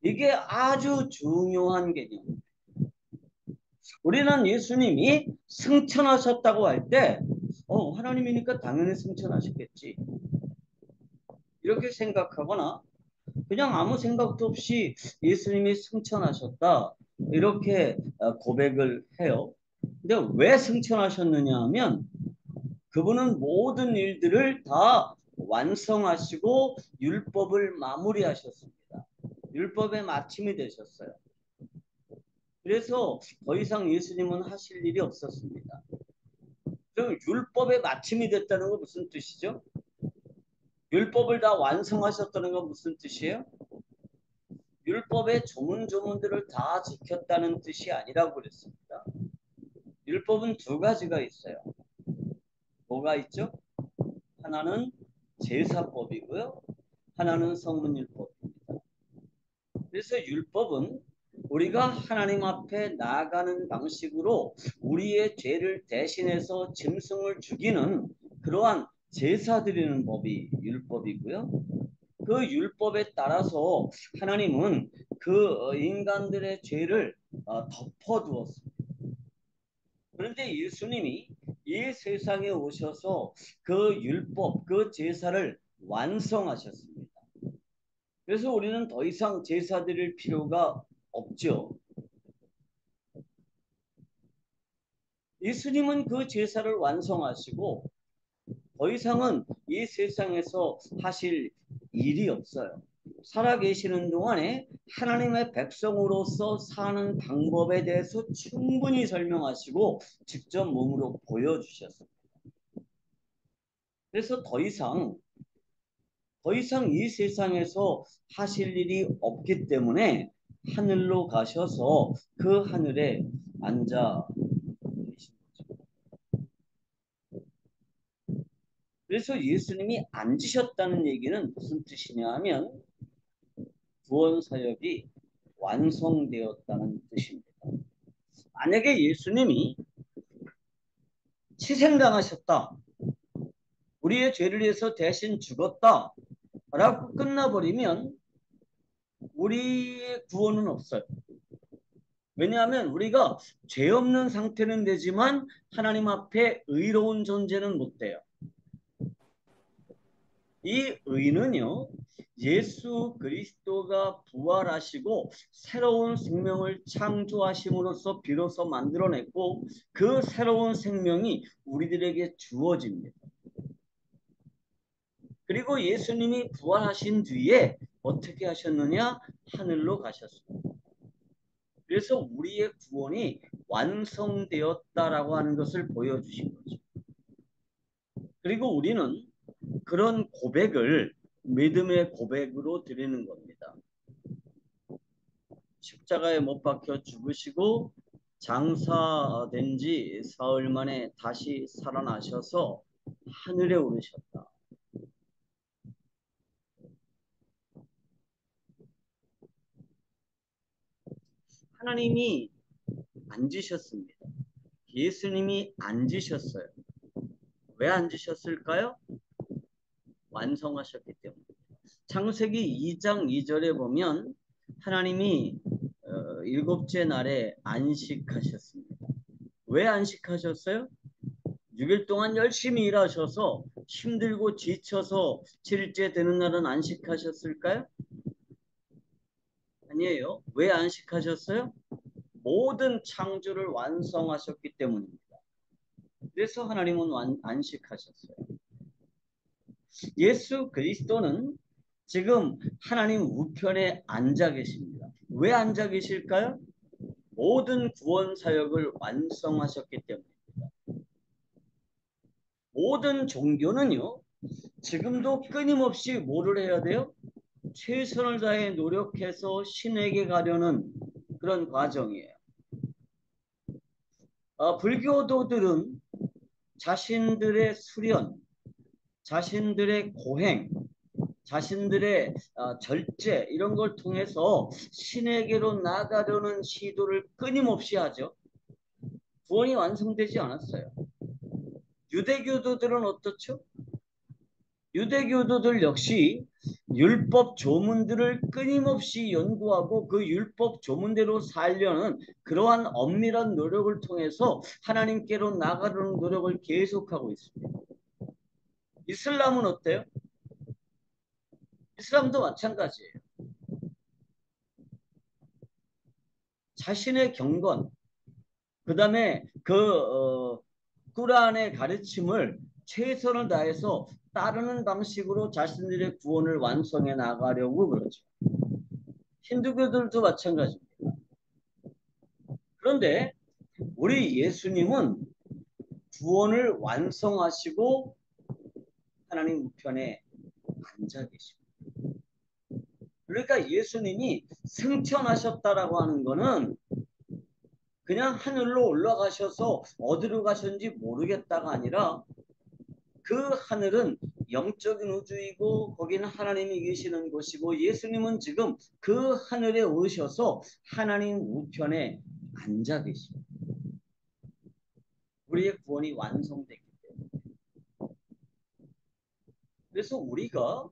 이게 아주 중요한 개념입니다. 우리는 예수님이 승천하셨다고 할 때 하나님이니까 당연히 승천하셨겠지 이렇게 생각하거나 그냥 아무 생각도 없이 예수님이 승천하셨다 이렇게 고백을 해요. 근데 왜 승천하셨느냐 하면 그분은 모든 일들을 다 완성하시고 율법을 마무리하셨습니다. 율법의 마침이 되셨어요. 그래서 더 이상 예수님은 하실 일이 없었습니다. 그럼 율법의 마침이 됐다는 건 무슨 뜻이죠? 율법을 다 완성하셨다는 건 무슨 뜻이에요? 율법의 조문조문들을 다 지켰다는 뜻이 아니라고 그랬습니다. 율법은 두 가지가 있어요. 뭐가 있죠? 하나는 제사법이고요. 하나는 성문율법입니다. 그래서 율법은 우리가 하나님 앞에 나아가는 방식으로 우리의 죄를 대신해서 짐승을 죽이는 그러한 제사 드리는 법이 율법이고요. 그 율법에 따라서 하나님은 그 인간들의 죄를 덮어두었습니다. 그런데 예수님이 이 세상에 오셔서 그 율법, 그 제사를 완성하셨습니다. 그래서 우리는 더 이상 제사 드릴 필요가 없죠. 예수님은 그 제사를 완성하시고 더 이상은 이 세상에서 하실 일이 없어요. 살아계시는 동안에 하나님의 백성으로서 사는 방법에 대해서 충분히 설명하시고 직접 몸으로 보여주셨습니다. 그래서 더 이상 이 세상에서 하실 일이 없기 때문에 하늘로 가셔서 그 하늘에 앉아 계신 거죠. 그래서 예수님이 앉으셨다는 얘기는 무슨 뜻이냐 하면 구원 사역이 완성되었다는 뜻입니다. 만약에 예수님이 희생당하셨다, 우리의 죄를 위해서 대신 죽었다 라고 끝나버리면 우리의 구원은 없어요. 왜냐하면 우리가 죄 없는 상태는 되지만 하나님 앞에 의로운 존재는 못 돼요. 이 의는요, 예수 그리스도가 부활하시고 새로운 생명을 창조하심으로써 비로소 만들어냈고 그 새로운 생명이 우리들에게 주어집니다. 그리고 예수님이 부활하신 뒤에 어떻게 하셨느냐? 하늘로 가셨습니다. 그래서 우리의 구원이 완성되었다라고 하는 것을 보여주신 거죠. 그리고 우리는 그런 고백을 믿음의 고백으로 드리는 겁니다. 십자가에 못 박혀 죽으시고 장사된 지 사흘 만에 다시 살아나셔서 하늘에 오르셨다. 하나님이 앉으셨습니다. 예수님이 앉으셨어요. 왜 앉으셨을까요? 완성하셨기 때문에. 창세기 2장 2절에 보면 하나님이 일곱째 날에 안식하셨습니다. 왜 안식하셨어요? 6일 동안 열심히 일하셔서 힘들고 지쳐서 7일째 되는 날은 안식하셨을까요? 아니에요. 왜 안식하셨어요? 모든 창조를 완성하셨기 때문입니다. 그래서 하나님은 안식하셨어요. 예수 그리스도는 지금 하나님 우편에 앉아 계십니다. 왜 앉아 계실까요? 모든 구원 사역을 완성하셨기 때문입니다. 모든 종교는요, 지금도 끊임없이 뭐를 해야 돼요? 최선을 다해 노력해서 신에게 가려는 그런 과정이에요. 불교도들은 자신들의 수련, 자신들의 고행, 자신들의 절제 이런 걸 통해서 신에게로 나가려는 시도를 끊임없이 하죠. 구원이 완성되지 않았어요. 유대교도들은 어떻죠? 유대교도들 역시 율법 조문들을 끊임없이 연구하고 그 율법 조문대로 살려는 그러한 엄밀한 노력을 통해서 하나님께로 나가려는 노력을 계속하고 있습니다. 이슬람은 어때요? 이슬람도 마찬가지예요. 자신의 경건, 그 다음에 꾸란의 가르침을 최선을 다해서 따르는 방식으로 자신들의 구원을 완성해 나가려고 그러죠. 힌두교들도 마찬가지입니다. 그런데 우리 예수님은 구원을 완성하시고 하나님 우편에 앉아 계십니다. 그러니까 예수님이 승천하셨다라고 하는 거는 그냥 하늘로 올라가셔서 어디로 가셨는지 모르겠다가 아니라 그 하늘은 영적인 우주이고 거기는 하나님이 계시는 곳이고 예수님은 지금 그 하늘에 오셔서 하나님 우편에 앉아 계십니다. 우리의 구원이 완성됐기 때문에. 그래서 우리가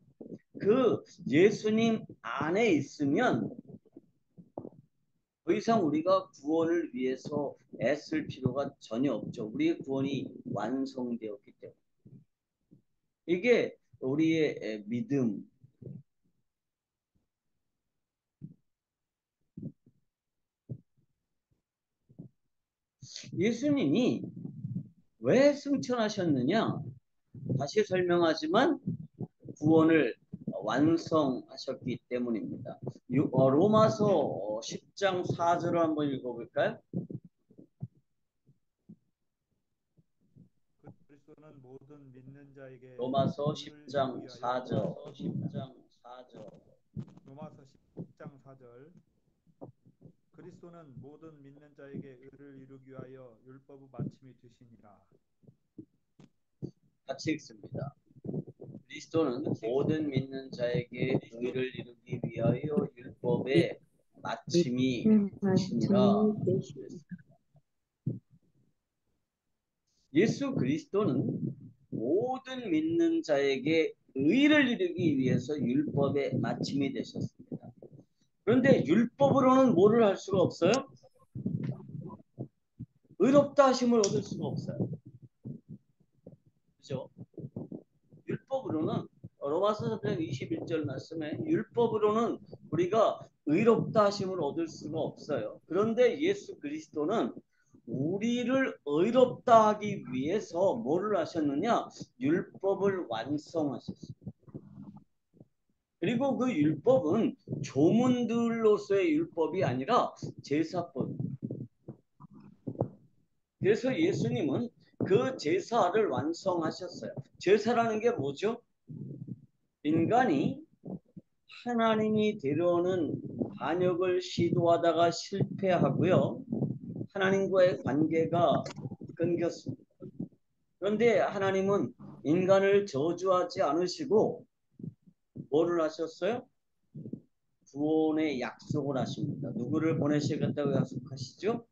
그 예수님 안에 있으면 더 이상 우리가 구원을 위해서 애쓸 필요가 전혀 없죠. 우리의 구원이 완성되었기 때문에. 이게 우리의 믿음, 예수님이 왜 승천하셨느냐? 다시 설명하지만 구원을 완성하셨기 때문입니다. 로마서 10장 4절을 한번 읽어볼까요?
그리스도는 모든 믿는 자에게
로마서
의를
10장
이루기
4절.
위하여
10장 4절.
로마서 10장 4절 그리스도는 모든 믿는 자에게 의를 이루기 위하여 율법의 마침이 되시니라.
같이 읽습니다. 그리스도는 모든 믿는 자에게 의를 이루기 위하여 율법의 마침이 되시니라. 예수 그리스도는 모든 믿는 자에게 의를 이루기 위해서 율법의 마침이 되셨습니다. 그런데 율법으로는 뭐를 할 수가 없어요? 의롭다 하심을 얻을 수가 없어요. 그죠? 율법으로는 로마서 3장 21절 말씀에 율법으로는 우리가 의롭다 하심을 얻을 수가 없어요. 그런데 예수 그리스도는 우리를 의롭다 하기 위해서 뭐를 하셨느냐? 율법을 완성하셨습니다. 그리고 그 율법은 조문들로서의 율법이 아니라 제사법입니다. 그래서 예수님은 그 제사를 완성하셨어요. 제사라는 게 뭐죠? 인간이 하나님이 되려는 반역을 시도하다가 실패하고요. 하나님과의 관계가 끊겼습니다. 그런데 하나님은 인간을 저주하지 않으시고 뭐를 하셨어요? 구원의 약속을 하십니다. 누구를 보내시겠다고 약속하시죠?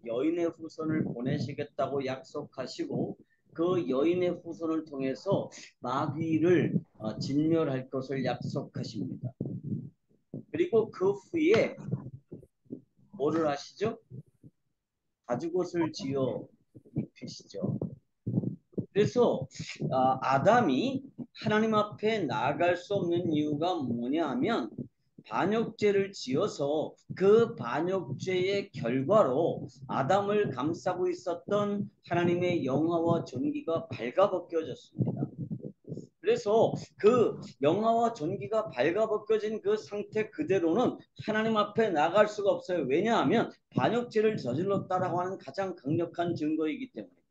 여인의 후손을 보내시겠다고 약속하시고 그 여인의 후손을 통해서 마귀를 진멸할 것을 약속하십니다. 그리고 그 후에 뭐를 하시죠? 가죽옷을 지어 입히시죠. 그래서 아담이 하나님 앞에 나아갈 수 없는 이유가 뭐냐 하면 반역죄를 지어서 그 반역죄의 결과로 아담을 감싸고 있었던 하나님의 영화와 존귀가 발가벗겨졌습니다. 그래서 그 영화와 존귀가 발가벗겨진 그 상태 그대로는 하나님 앞에 나갈 수가 없어요. 왜냐하면 반역죄를 저질렀다라고 하는 가장 강력한 증거이기 때문입니다.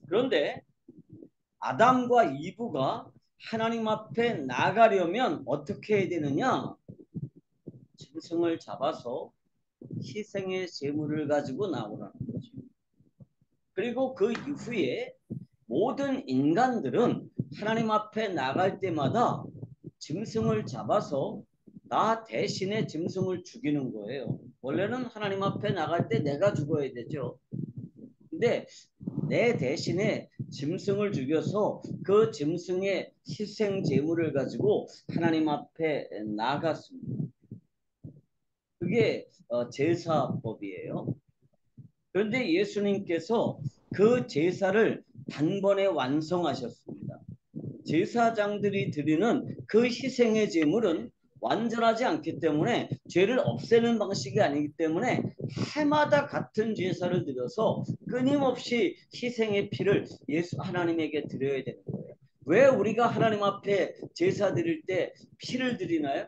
그런데 아담과 이브가 하나님 앞에 나가려면 어떻게 해야 되느냐? 짐승을 잡아서 희생의 제물을 가지고 나오라는 거죠. 그리고 그 이후에 모든 인간들은 하나님 앞에 나갈 때마다 짐승을 잡아서 나 대신에 짐승을 죽이는 거예요. 원래는 하나님 앞에 나갈 때 내가 죽어야 되죠. 근데 내 대신에 짐승을 죽여서 그 짐승의 희생 제물을 가지고 하나님 앞에 나갔습니다. 그게 제사법이에요. 그런데 예수님께서 그 제사를 단번에 완성하셨습니다. 제사장들이 드리는 그 희생의 제물은 완전하지 않기 때문에 죄를 없애는 방식이 아니기 때문에 해마다 같은 제사를 드려서 끊임없이 희생의 피를 예수 하나님에게 드려야 되는 거예요. 왜 우리가 하나님 앞에 제사 드릴 때 피를 드리나요?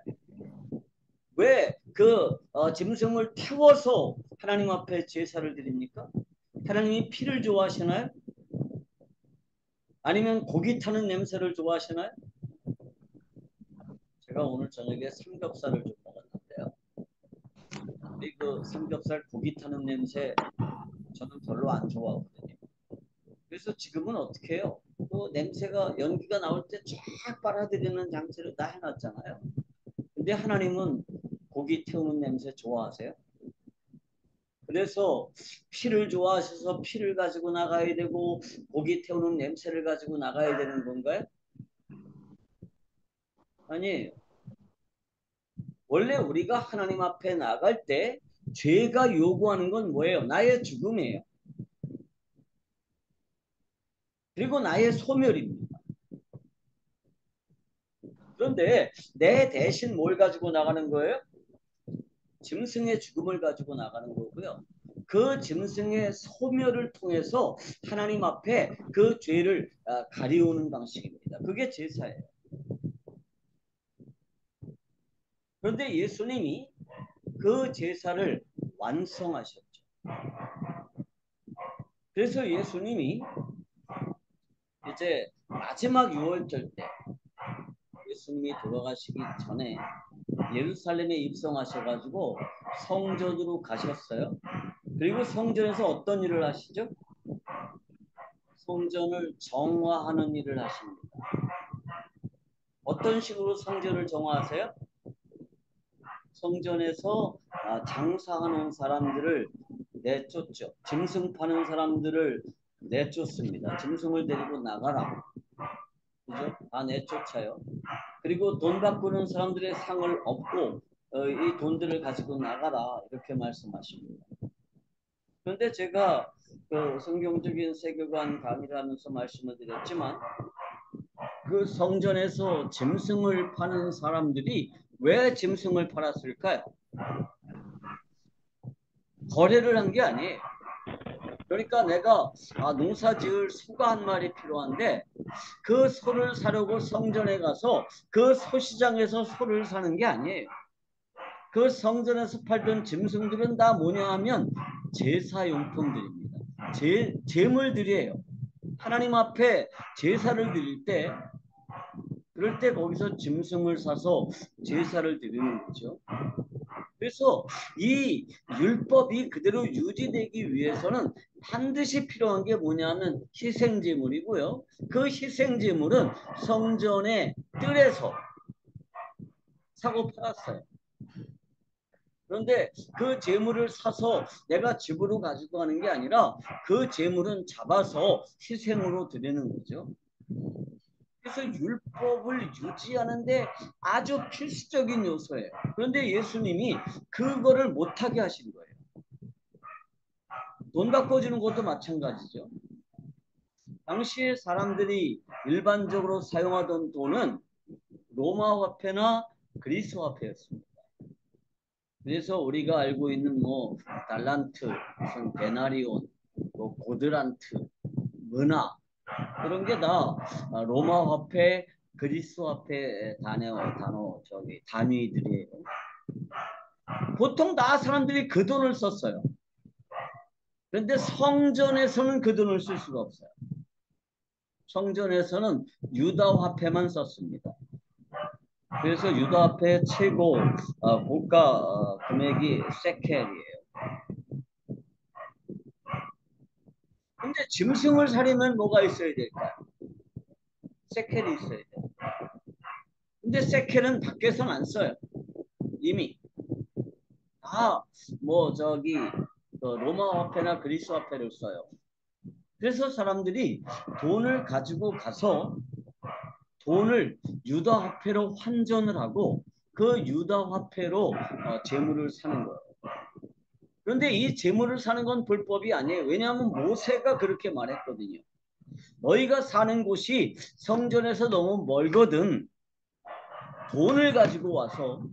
왜 그 짐승을 태워서 하나님 앞에 제사를 드립니까? 하나님이 피를 좋아하시나요? 아니면 고기 타는 냄새를 좋아하시나요? 제가 오늘 저녁에 삼겹살을 좀 먹었는데요. 근데 그 삼겹살 고기 타는 냄새 저는 별로 안 좋아하거든요. 그래서 지금은 어떻게 해요? 그 냄새가 연기가 나올 때 쫙 빨아들이는 장치를 다 해놨잖아요. 근데 하나님은 고기 태우는 냄새 좋아하세요? 그래서 피를 좋아하셔서 피를 가지고 나가야 되고 고기 태우는 냄새를 가지고 나가야 되는 건가요? 아니에요. 원래 우리가 하나님 앞에 나갈 때 죄가 요구하는 건 뭐예요? 나의 죽음이에요. 그리고 나의 소멸입니다. 그런데 내 대신 뭘 가지고 나가는 거예요? 짐승의 죽음을 가지고 나가는 거고요. 그 짐승의 소멸을 통해서 하나님 앞에 그 죄를 가리우는 방식입니다. 그게 제사예요. 그런데 예수님이 그 제사를 완성하셨죠. 그래서 예수님이 이제 마지막 유월절 때 예수님이 돌아가시기 전에 예루살렘에 입성하셔가지고 성전으로 가셨어요. 그리고 성전에서 어떤 일을 하시죠? 성전을 정화하는 일을 하십니다. 어떤 식으로 성전을 정화하세요? 성전에서 장사하는 사람들을 내쫓죠. 짐승 파는 사람들을 내쫓습니다. 짐승을 데리고 나가라. 그죠? 다 내쫓아요. 그리고 돈 바꾸는 사람들의 상을 얻고 이 돈들을 가지고 나가라. 이렇게 말씀하십니다. 그런데 제가 그 성경적인 세계관 강의를 하면서 말씀을 드렸지만 그 성전에서 짐승을 파는 사람들이 왜 짐승을 팔았을까요? 거래를 한 게 아니에요. 그러니까 내가 농사 지을 소가 한 마리 필요한데 그 소를 사려고 성전에 가서 그 소시장에서 소를 사는 게 아니에요. 그 성전에서 팔던 짐승들은 다 뭐냐 하면 제사용품들입니다. 제물들이에요. 하나님 앞에 제사를 드릴 때 그럴 때 거기서 짐승을 사서 제사를 드리는 거죠. 그래서 이 율법이 그대로 유지되기 위해서는 반드시 필요한 게 뭐냐면 희생제물이고요. 그 희생제물은 성전의 뜰에서 사고 팔았어요. 그런데 그 제물을 사서 내가 집으로 가지고 가는 게 아니라 그 제물은 잡아서 희생으로 드리는 거죠. 그래서 율법을 유지하는데 아주 필수적인 요소예요. 그런데 예수님이 그거를 못하게 하신 거예요. 돈 바꿔주는 것도 마찬가지죠. 당시에 사람들이 일반적으로 사용하던 돈은 로마 화폐나 그리스 화폐였습니다. 그래서 우리가 알고 있는 뭐 달란트, 무슨 데나리온, 뭐 고드란트, 은하 그런 게 다 로마 화폐, 그리스 화폐 단위들이에요. 보통 다 사람들이 그 돈을 썼어요. 그런데 성전에서는 그 돈을 쓸 수가 없어요. 성전에서는 유다 화폐만 썼습니다. 그래서 유다 화폐의 최고 고가 금액이 세켈이에요. 근데 짐승을 사려면 뭐가 있어야 될까요? 세켈이 있어야 돼요. 근데 세켈은 밖에서는 안 써요. 이미 로마 화폐나 그리스 화폐를 써요. 그래서 사람들이 돈을 가지고 가서 돈을 유다 화폐로 환전을 하고 그 유다 화폐로 재물을 사는 거예요. 그런데 이 재물을 사는 건 불법이 아니에요. 왜냐하면 모세가 그렇게 말했거든요. 너희가 사는 곳이 성전에서 너무 멀거든. 돈을 가지고 와서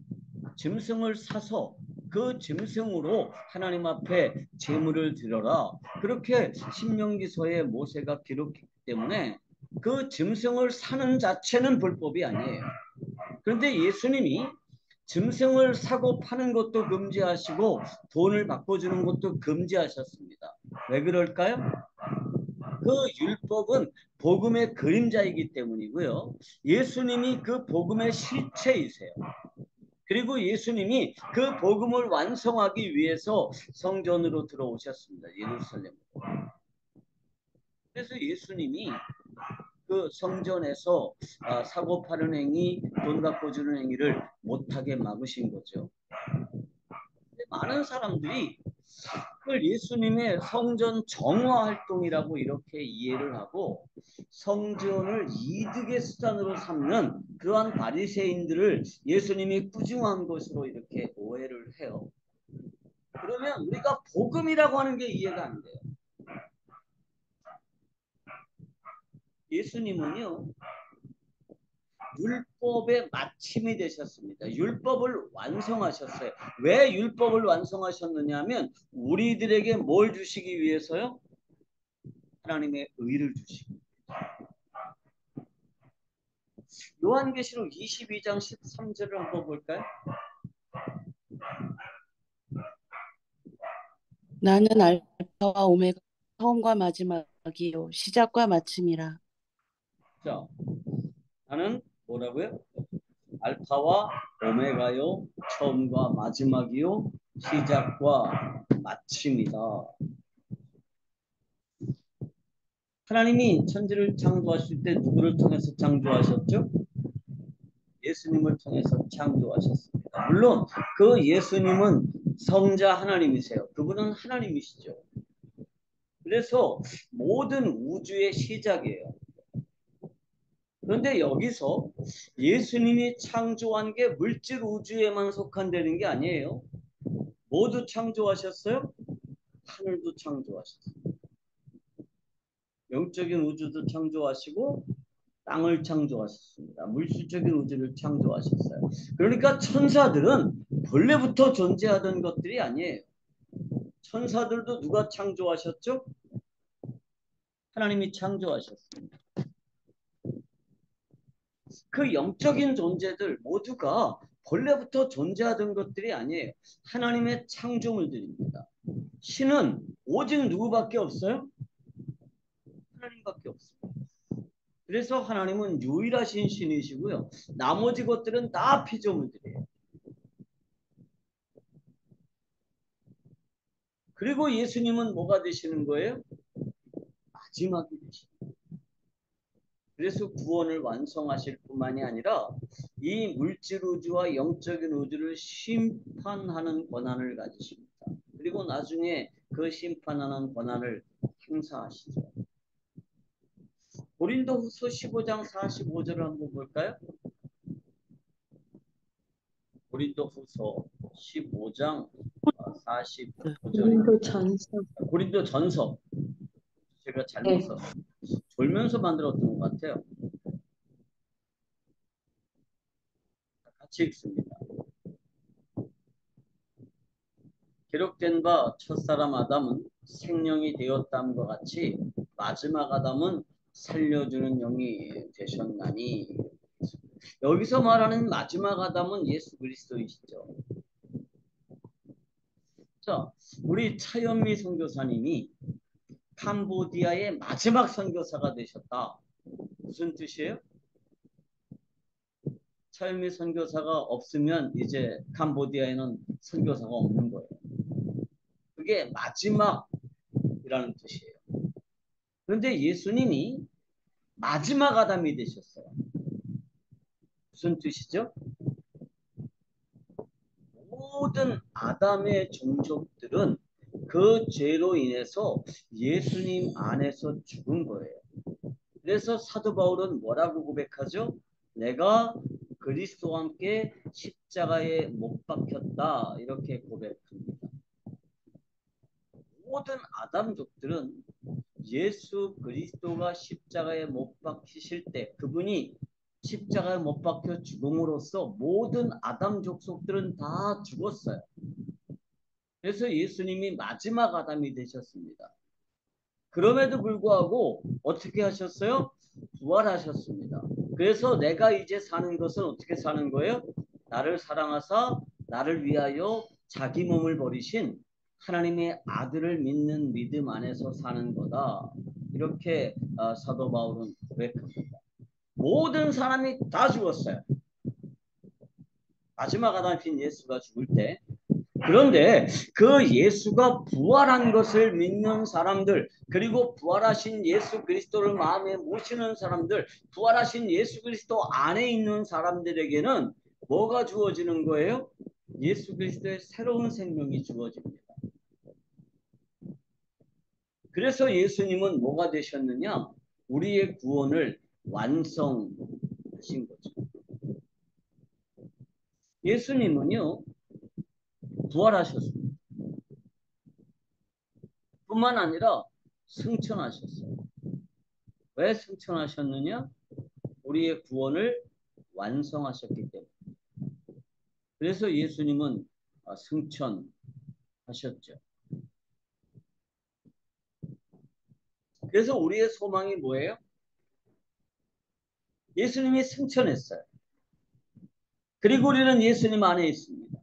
짐승을 사서 그 짐승으로 하나님 앞에 제물을 드려라. 그렇게 신명기서에 모세가 기록했기 때문에 그 짐승을 사는 자체는 불법이 아니에요. 그런데 예수님이 짐승을 사고 파는 것도 금지하시고 돈을 바꿔주는 것도 금지하셨습니다. 왜 그럴까요? 그 율법은 복음의 그림자이기 때문이고요. 예수님이 그 복음의 실체이세요. 그리고 예수님이 그 복음을 완성하기 위해서 성전으로 들어오셨습니다. 예루살렘으로. 그래서 예수님이 그 성전에서 사고 파는 행위, 돈 바꿔주는 행위를 못하게 막으신 거죠. 근데 많은 사람들이 그걸 예수님의 성전 정화 활동이라고 이렇게 이해를 하고 성전을 이득의 수단으로 삼는 그러한 바리새인들을 예수님이 꾸중한 것으로 이렇게 오해를 해요. 그러면 우리가 복음이라고 하는 게 이해가 안 돼요. 예수님은요, 율법의 마침이 되셨습니다. 율법을 완성하셨어요. 왜 율법을 완성하셨느냐 하면 우리들에게 뭘 주시기 위해서요? 하나님의 의를 주시기 위해서. 요한계시록 22장 13절을 한번 볼까요?
나는 알파와 오메가 처음과 마지막이요 시작과 마침이라.
자, 나는 뭐라고요? 알파와 오메가요 처음과 마지막이요 시작과 마침이다. 하나님이 천지를 창조하실 때 누구를 통해서 창조하셨죠? 예수님을 통해서 창조하셨습니다. 물론 그 예수님은 성자 하나님이세요. 그분은 하나님이시죠. 그래서 모든 우주의 시작이에요. 그런데 여기서 예수님이 창조한 게 물질 우주에만 속한다는 게 아니에요. 모두 창조하셨어요? 하늘도 창조하셨어요. 영적인 우주도 창조하시고 땅을 창조하셨습니다. 물질적인 우주를 창조하셨어요. 그러니까 천사들은 본래부터 존재하던 것들이 아니에요. 천사들도 누가 창조하셨죠? 하나님이 창조하셨습니다. 그 영적인 존재들 모두가 본래부터 존재하던 것들이 아니에요. 하나님의 창조물들입니다. 신은 오직 누구밖에 없어요? 하나님밖에 없습니다. 그래서 하나님은 유일하신 신이시고요. 나머지 것들은 다 피조물들이에요. 그리고 예수님은 뭐가 되시는 거예요? 마지막이 되시는 거예요. 그래서 구원을 완성하실 뿐만이 아니라 이 물질 우주와 영적인 우주를 심판하는 권한을 가지십니다. 그리고 나중에 그 심판하는 권한을 행사하시죠. 고린도후서 15장 45절을 한번 볼까요? 고린도후서 15장 45절입니다.
고린도전서.
고린도전서. 제가 잘못
네.
썼어요. 졸면서 만들었던 것 같아요. 같이 읽습니다. 기록된 바 첫사람 아담은 생명이 되었다함과 같이 마지막 아담은 살려주는 영이 되셨나니. 여기서 말하는 마지막 아담은 예수 그리스도이시죠. 자, 우리 차현미 선교사님이 캄보디아의 마지막 선교사가 되셨다. 무슨 뜻이에요? 차현미 선교사가 없으면 이제 캄보디아에는 선교사가 없는 거예요. 그게 마지막이라는 뜻이에요. 그런데 예수님이 마지막 아담이 되셨어요. 무슨 뜻이죠? 모든 아담의 종족들은 그 죄로 인해서 예수님 안에서 죽은 거예요. 그래서 사도 바울은 뭐라고 고백하죠? 내가 그리스도와 함께 십자가에 못 박혔다 이렇게 고백합니다. 모든 아담족들은 예수 그리스도가 십자가에 못 박히실 때 그분이 십자가에 못 박혀 죽음으로써 모든 아담 족속들은 다 죽었어요. 그래서 예수님이 마지막 아담이 되셨습니다. 그럼에도 불구하고 어떻게 하셨어요? 부활하셨습니다. 그래서 내가 이제 사는 것은 어떻게 사는 거예요? 나를 사랑하사 나를 위하여 자기 몸을 버리신 하나님의 아들을 믿는 믿음 안에서 사는 거다. 이렇게 사도 바울은 고백합니다. 모든 사람이 다 죽었어요. 마지막 아담인 예수가 죽을 때. 그런데 그 예수가 부활한 것을 믿는 사람들, 그리고 부활하신 예수 그리스도를 마음에 모시는 사람들, 부활하신 예수 그리스도 안에 있는 사람들에게는 뭐가 주어지는 거예요? 예수 그리스도의 새로운 생명이 주어집니다. 그래서 예수님은 뭐가 되셨느냐? 우리의 구원을 완성하신 거죠. 예수님은요, 부활하셨습니다. 뿐만 아니라 승천하셨어요. 왜 승천하셨느냐? 우리의 구원을 완성하셨기 때문에. 그래서 예수님은 승천하셨죠. 그래서 우리의 소망이 뭐예요? 예수님이 승천했어요. 그리고 우리는 예수님 안에 있습니다.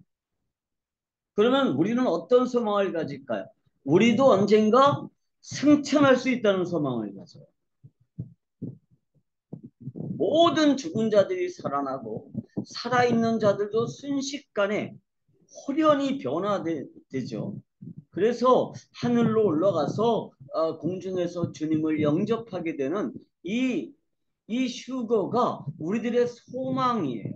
그러면 우리는 어떤 소망을 가질까요? 우리도 언젠가 승천할 수 있다는 소망을 가져요. 모든 죽은 자들이 살아나고 살아있는 자들도 순식간에 홀연히 변화되죠. 그래서 하늘로 올라가서 공중에서 주님을 영접하게 되는 이 휴거가 우리들의 소망이에요.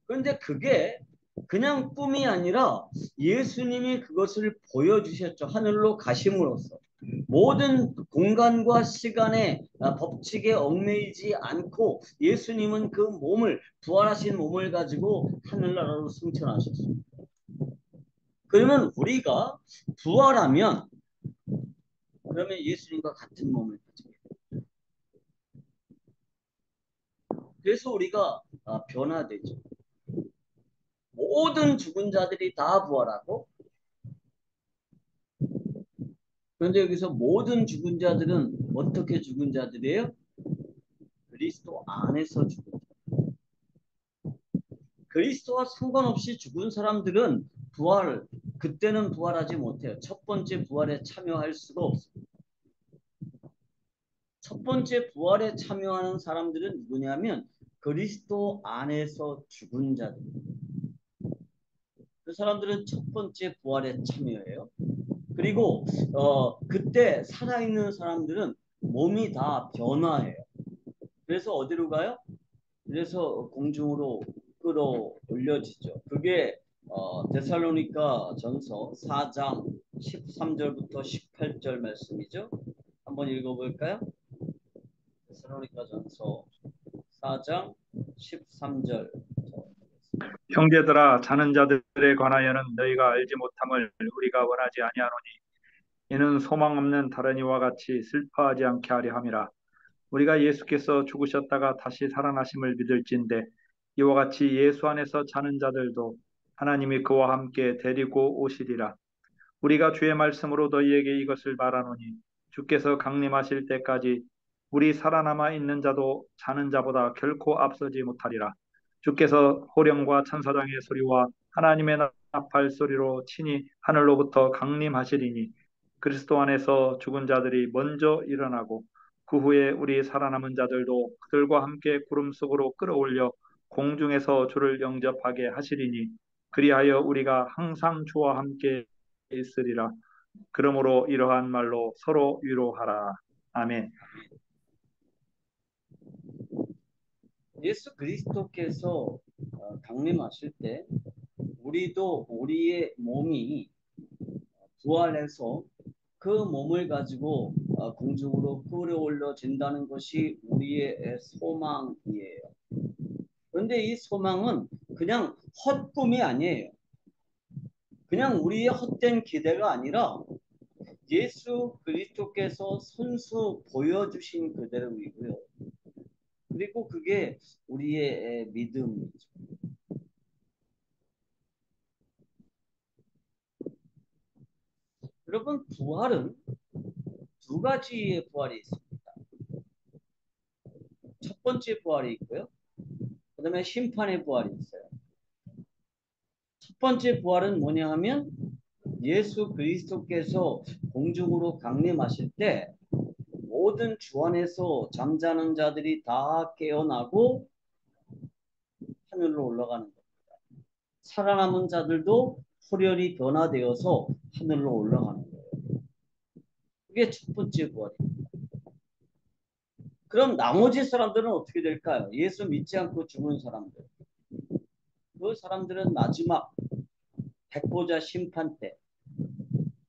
그런데 그게 그냥 꿈이 아니라 예수님이 그것을 보여주셨죠. 하늘로 가심으로써. 모든 공간과 시간의 법칙에 얽매이지 않고 예수님은 그 몸을, 부활하신 몸을 가지고 하늘나라로 승천하셨습니다. 그러면 우리가 부활하면 그러면 예수님과 같은 몸을 가지게 돼요. 그래서 우리가 변화되죠. 모든 죽은 자들이 다 부활하고, 그런데 여기서 모든 죽은 자들은 어떻게 죽은 자들이에요? 그리스도 안에서 죽은 자들. 그리스도와 상관없이 죽은 사람들은 그때는 부활하지 못해요. 첫 번째 부활에 참여할 수가 없습니다. 첫 번째 부활에 참여하는 사람들은 누구냐면 그리스도 안에서 죽은 자들. 그 사람들은 첫 번째 부활에 참여해요. 그리고 그때 살아있는 사람들은 몸이 다 변화해요. 그래서 어디로 가요? 그래서 공중으로 끌어올려지죠. 그게 데살로니가 전서 4장 13절부터 18절 말씀이죠. 한번 읽어볼까요? 데살로니가 전서 4장 13절.
형제들아, 자는 자들에 관하여는 너희가 알지 못함을 우리가 원하지 아니하노니 이는 소망 없는 다른 이와 같이 슬퍼하지 않게 하려 함이라. 우리가 예수께서 죽으셨다가 다시 살아나심을 믿을진데 이와 같이 예수 안에서 자는 자들도 하나님이 그와 함께 데리고 오시리라. 우리가 주의 말씀으로 너희에게 이것을 말하노니 주께서 강림하실 때까지 우리 살아남아 있는 자도 자는 자보다 결코 앞서지 못하리라. 주께서 호령과 천사장의 소리와 하나님의 나팔 소리로 친히 하늘로부터 강림하시리니 그리스도 안에서 죽은 자들이 먼저 일어나고 그 후에 우리 살아남은 자들도 그들과 함께 구름 속으로 끌어올려 공중에서 주를 영접하게 하시리니 그리하여 우리가 항상 주와 함께 있으리라. 그러므로 이러한 말로 서로 위로하라. 아멘.
예수 그리스도께서 강림하실 때 우리도 우리의 몸이 부활해서 그 몸을 가지고 공중으로 끌어올려진다는 것이 우리의 소망이에요. 그런데 이 소망은 그냥 헛꿈이 아니에요. 그냥 우리의 헛된 기대가 아니라 예수 그리스도께서 손수 보여주신 그대로이고요. 그리고 그게 우리의 믿음이죠. 여러분, 부활은 두 가지의 부활이 있습니다. 첫 번째 부활이 있고요. 그 다음에 심판의 부활이 있어요. 첫 번째 부활은 뭐냐 하면 예수 그리스도께서 공중으로 강림하실 때 모든 주 안에서 잠자는 자들이 다 깨어나고 하늘로 올라가는 겁니다. 살아남은 자들도 홀연히 변화되어서 하늘로 올라가는 거예요. 그게 첫 번째 부활입니다. 그럼 나머지 사람들은 어떻게 될까요? 예수 믿지 않고 죽은 사람들. 그 사람들은 마지막 백보자 심판 때,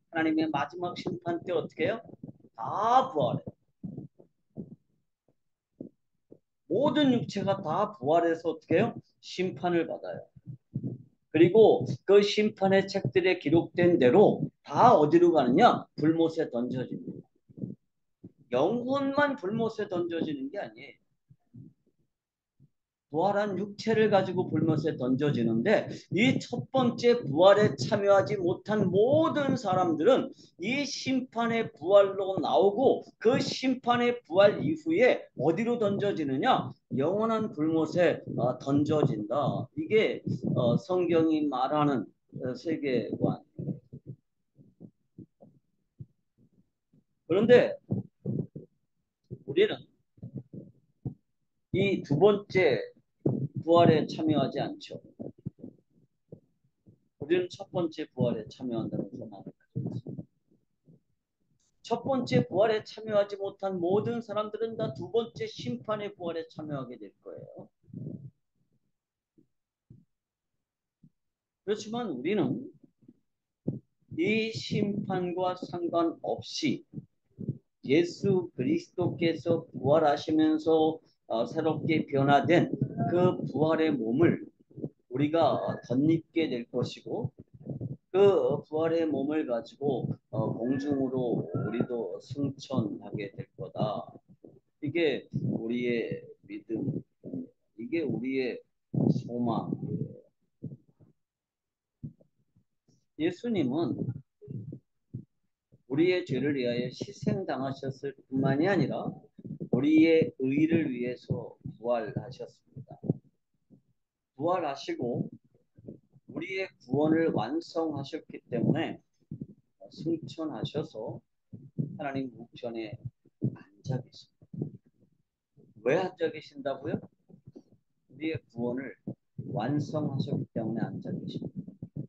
하나님의 마지막 심판 때 어떻게 해요? 다 부활해요. 모든 육체가 다 부활해서 어떻게 해요? 심판을 받아요. 그리고 그 심판의 책들에 기록된 대로 다 어디로 가느냐? 불못에 던져집니다. 영혼만 불못에 던져지는 게 아니에요. 부활한 육체를 가지고 불못에 던져지는데 이 첫 번째 부활에 참여하지 못한 모든 사람들은 이 심판의 부활로 나오고 그 심판의 부활 이후에 어디로 던져지느냐? 영원한 불못에 던져진다. 이게 성경이 말하는 세계관. 그런데 우리는 이 두 번째 부활에 참여하지 않죠. 우리는 첫 번째 부활에 참여한다는 소망을 가지고 있습니다. 첫 번째 부활에 참여하지 못한 모든 사람들은 다 두 번째 심판의 부활에 참여하게 될 거예요. 그렇지만 우리는 이 심판과 상관없이 예수 그리스도께서 부활하시면서 새롭게 변화된 그 부활의 몸을 우리가 덧입게 될 것이고 그 부활의 몸을 가지고 공중으로 우리도 승천하게 될 거다. 이게 우리의 믿음, 이게 우리의 소망. 예수님은 우리의 죄를 위하여 희생당하셨을 뿐만이 아니라 우리의 의를 위해서 부활하셨습니다. 부활하시고 우리의 구원을 완성하셨기 때문에 승천하셔서 하나님 우편에 앉아 계십니다. 왜 앉아 계신다고요? 우리의 구원을 완성하셨기 때문에 앉아 계십니다.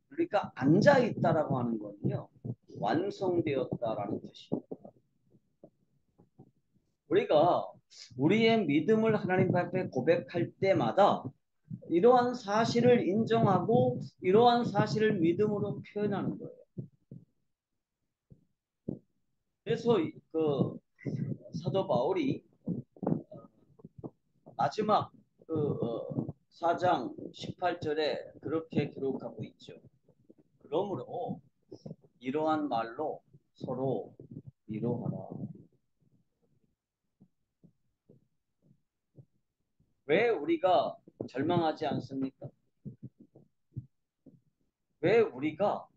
그러니까 앉아 있다라고 하는 거는요, 완성되었다라는 뜻입니다. 우리가 우리의 믿음을 하나님 앞에 고백할 때마다 이러한 사실을 인정하고 이러한 사실을 믿음으로 표현하는 거예요. 그래서 그 사도 바울이 마지막 그 4장 18절에 그렇게 기록하고 있죠. 그러므로 이러한 말로 서로 위로하라. 왜 우리가 절망하지 않습니까? 왜 우리가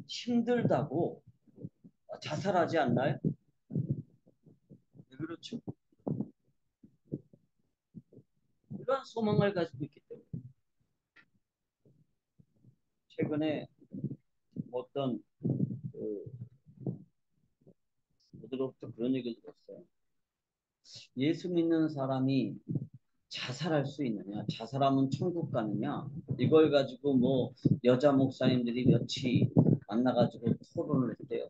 힘들다고 자살하지 않나요? 왜 그렇죠? 이러한 소망을 가지고 있기 때문에. 최근에 어떤 어디로부터 그런 얘기를 들었어요. 예수 믿는 사람이 자살할 수 있느냐? 자살하면 천국 가느냐? 이걸 가지고 뭐 여자 목사님들이 며칠 만나가지고 토론을 했대요.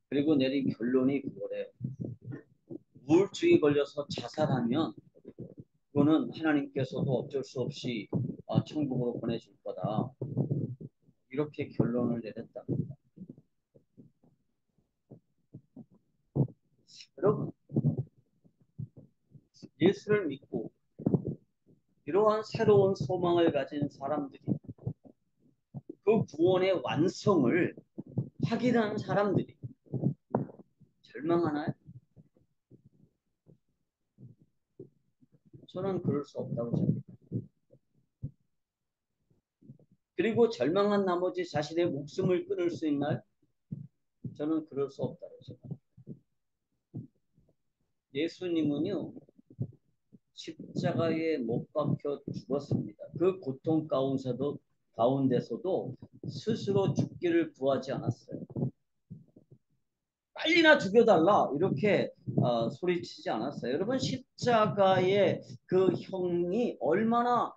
그리고 내린 결론이 그거래요. 우울증이 걸려서 자살하면 그거는 하나님께서도 어쩔 수 없이 천국으로 보내줄 거다. 이렇게 결론을 내렸답니다. 여러분, 예수를 믿고 이러한 새로운 소망을 가진 사람들이 그 구원의 완성을 확인한 사람들이 절망하나요? 저는 그럴 수 없다고 생각합니다. 그리고 절망한 나머지 자신의 목숨을 끊을 수 있나요? 저는 그럴 수 없다고 생각합니다. 예수님은요, 십자가에 못 박혀 죽었습니다. 그 고통 가운데서도 스스로 죽기를 구하지 않았어요. 빨리나 죽여달라 이렇게 소리치지 않았어요. 여러분, 십자가의 그 형이 얼마나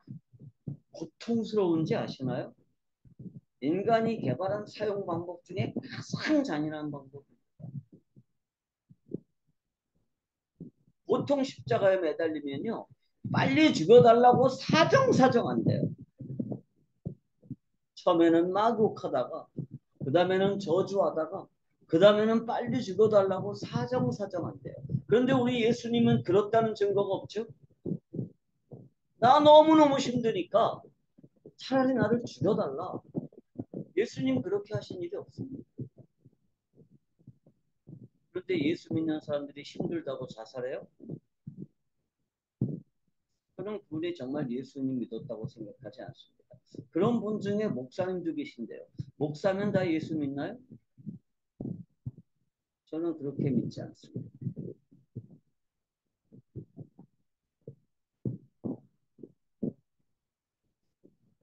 고통스러운지 아시나요? 인간이 개발한 사용 방법 중에 가장 잔인한 방법입니다. 보통 십자가에 매달리면요, 빨리 죽여달라고 사정사정 안 돼요. 처음에는 막 욕하다가 그 다음에는 저주하다가 그 다음에는 빨리 죽여달라고 사정사정 안 돼요. 그런데 우리 예수님은 그렇다는 증거가 없죠. 나 너무너무 힘드니까 차라리 나를 죽여달라. 예수님 그렇게 하신 일이 없습니다. 그런데 예수 믿는 사람들이 힘들다고 자살해요? 저는 그분이 정말 예수님 믿었다고 생각하지 않습니다. 그런 분 중에 목사님도 계신데요. 목사면 다 예수 믿나요? 저는 그렇게 믿지 않습니다.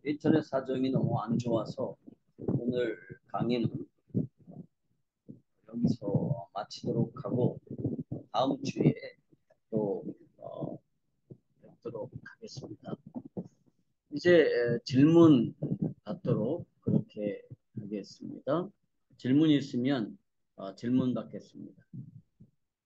인터넷 사정이 너무 안 좋아서 오늘 강의는 여기서 마치도록 하고 다음 주에 또 뵙도록 하겠습니다. 이제 질문 받도록 그렇게 하겠습니다. 질문 있으면 질문 받겠습니다.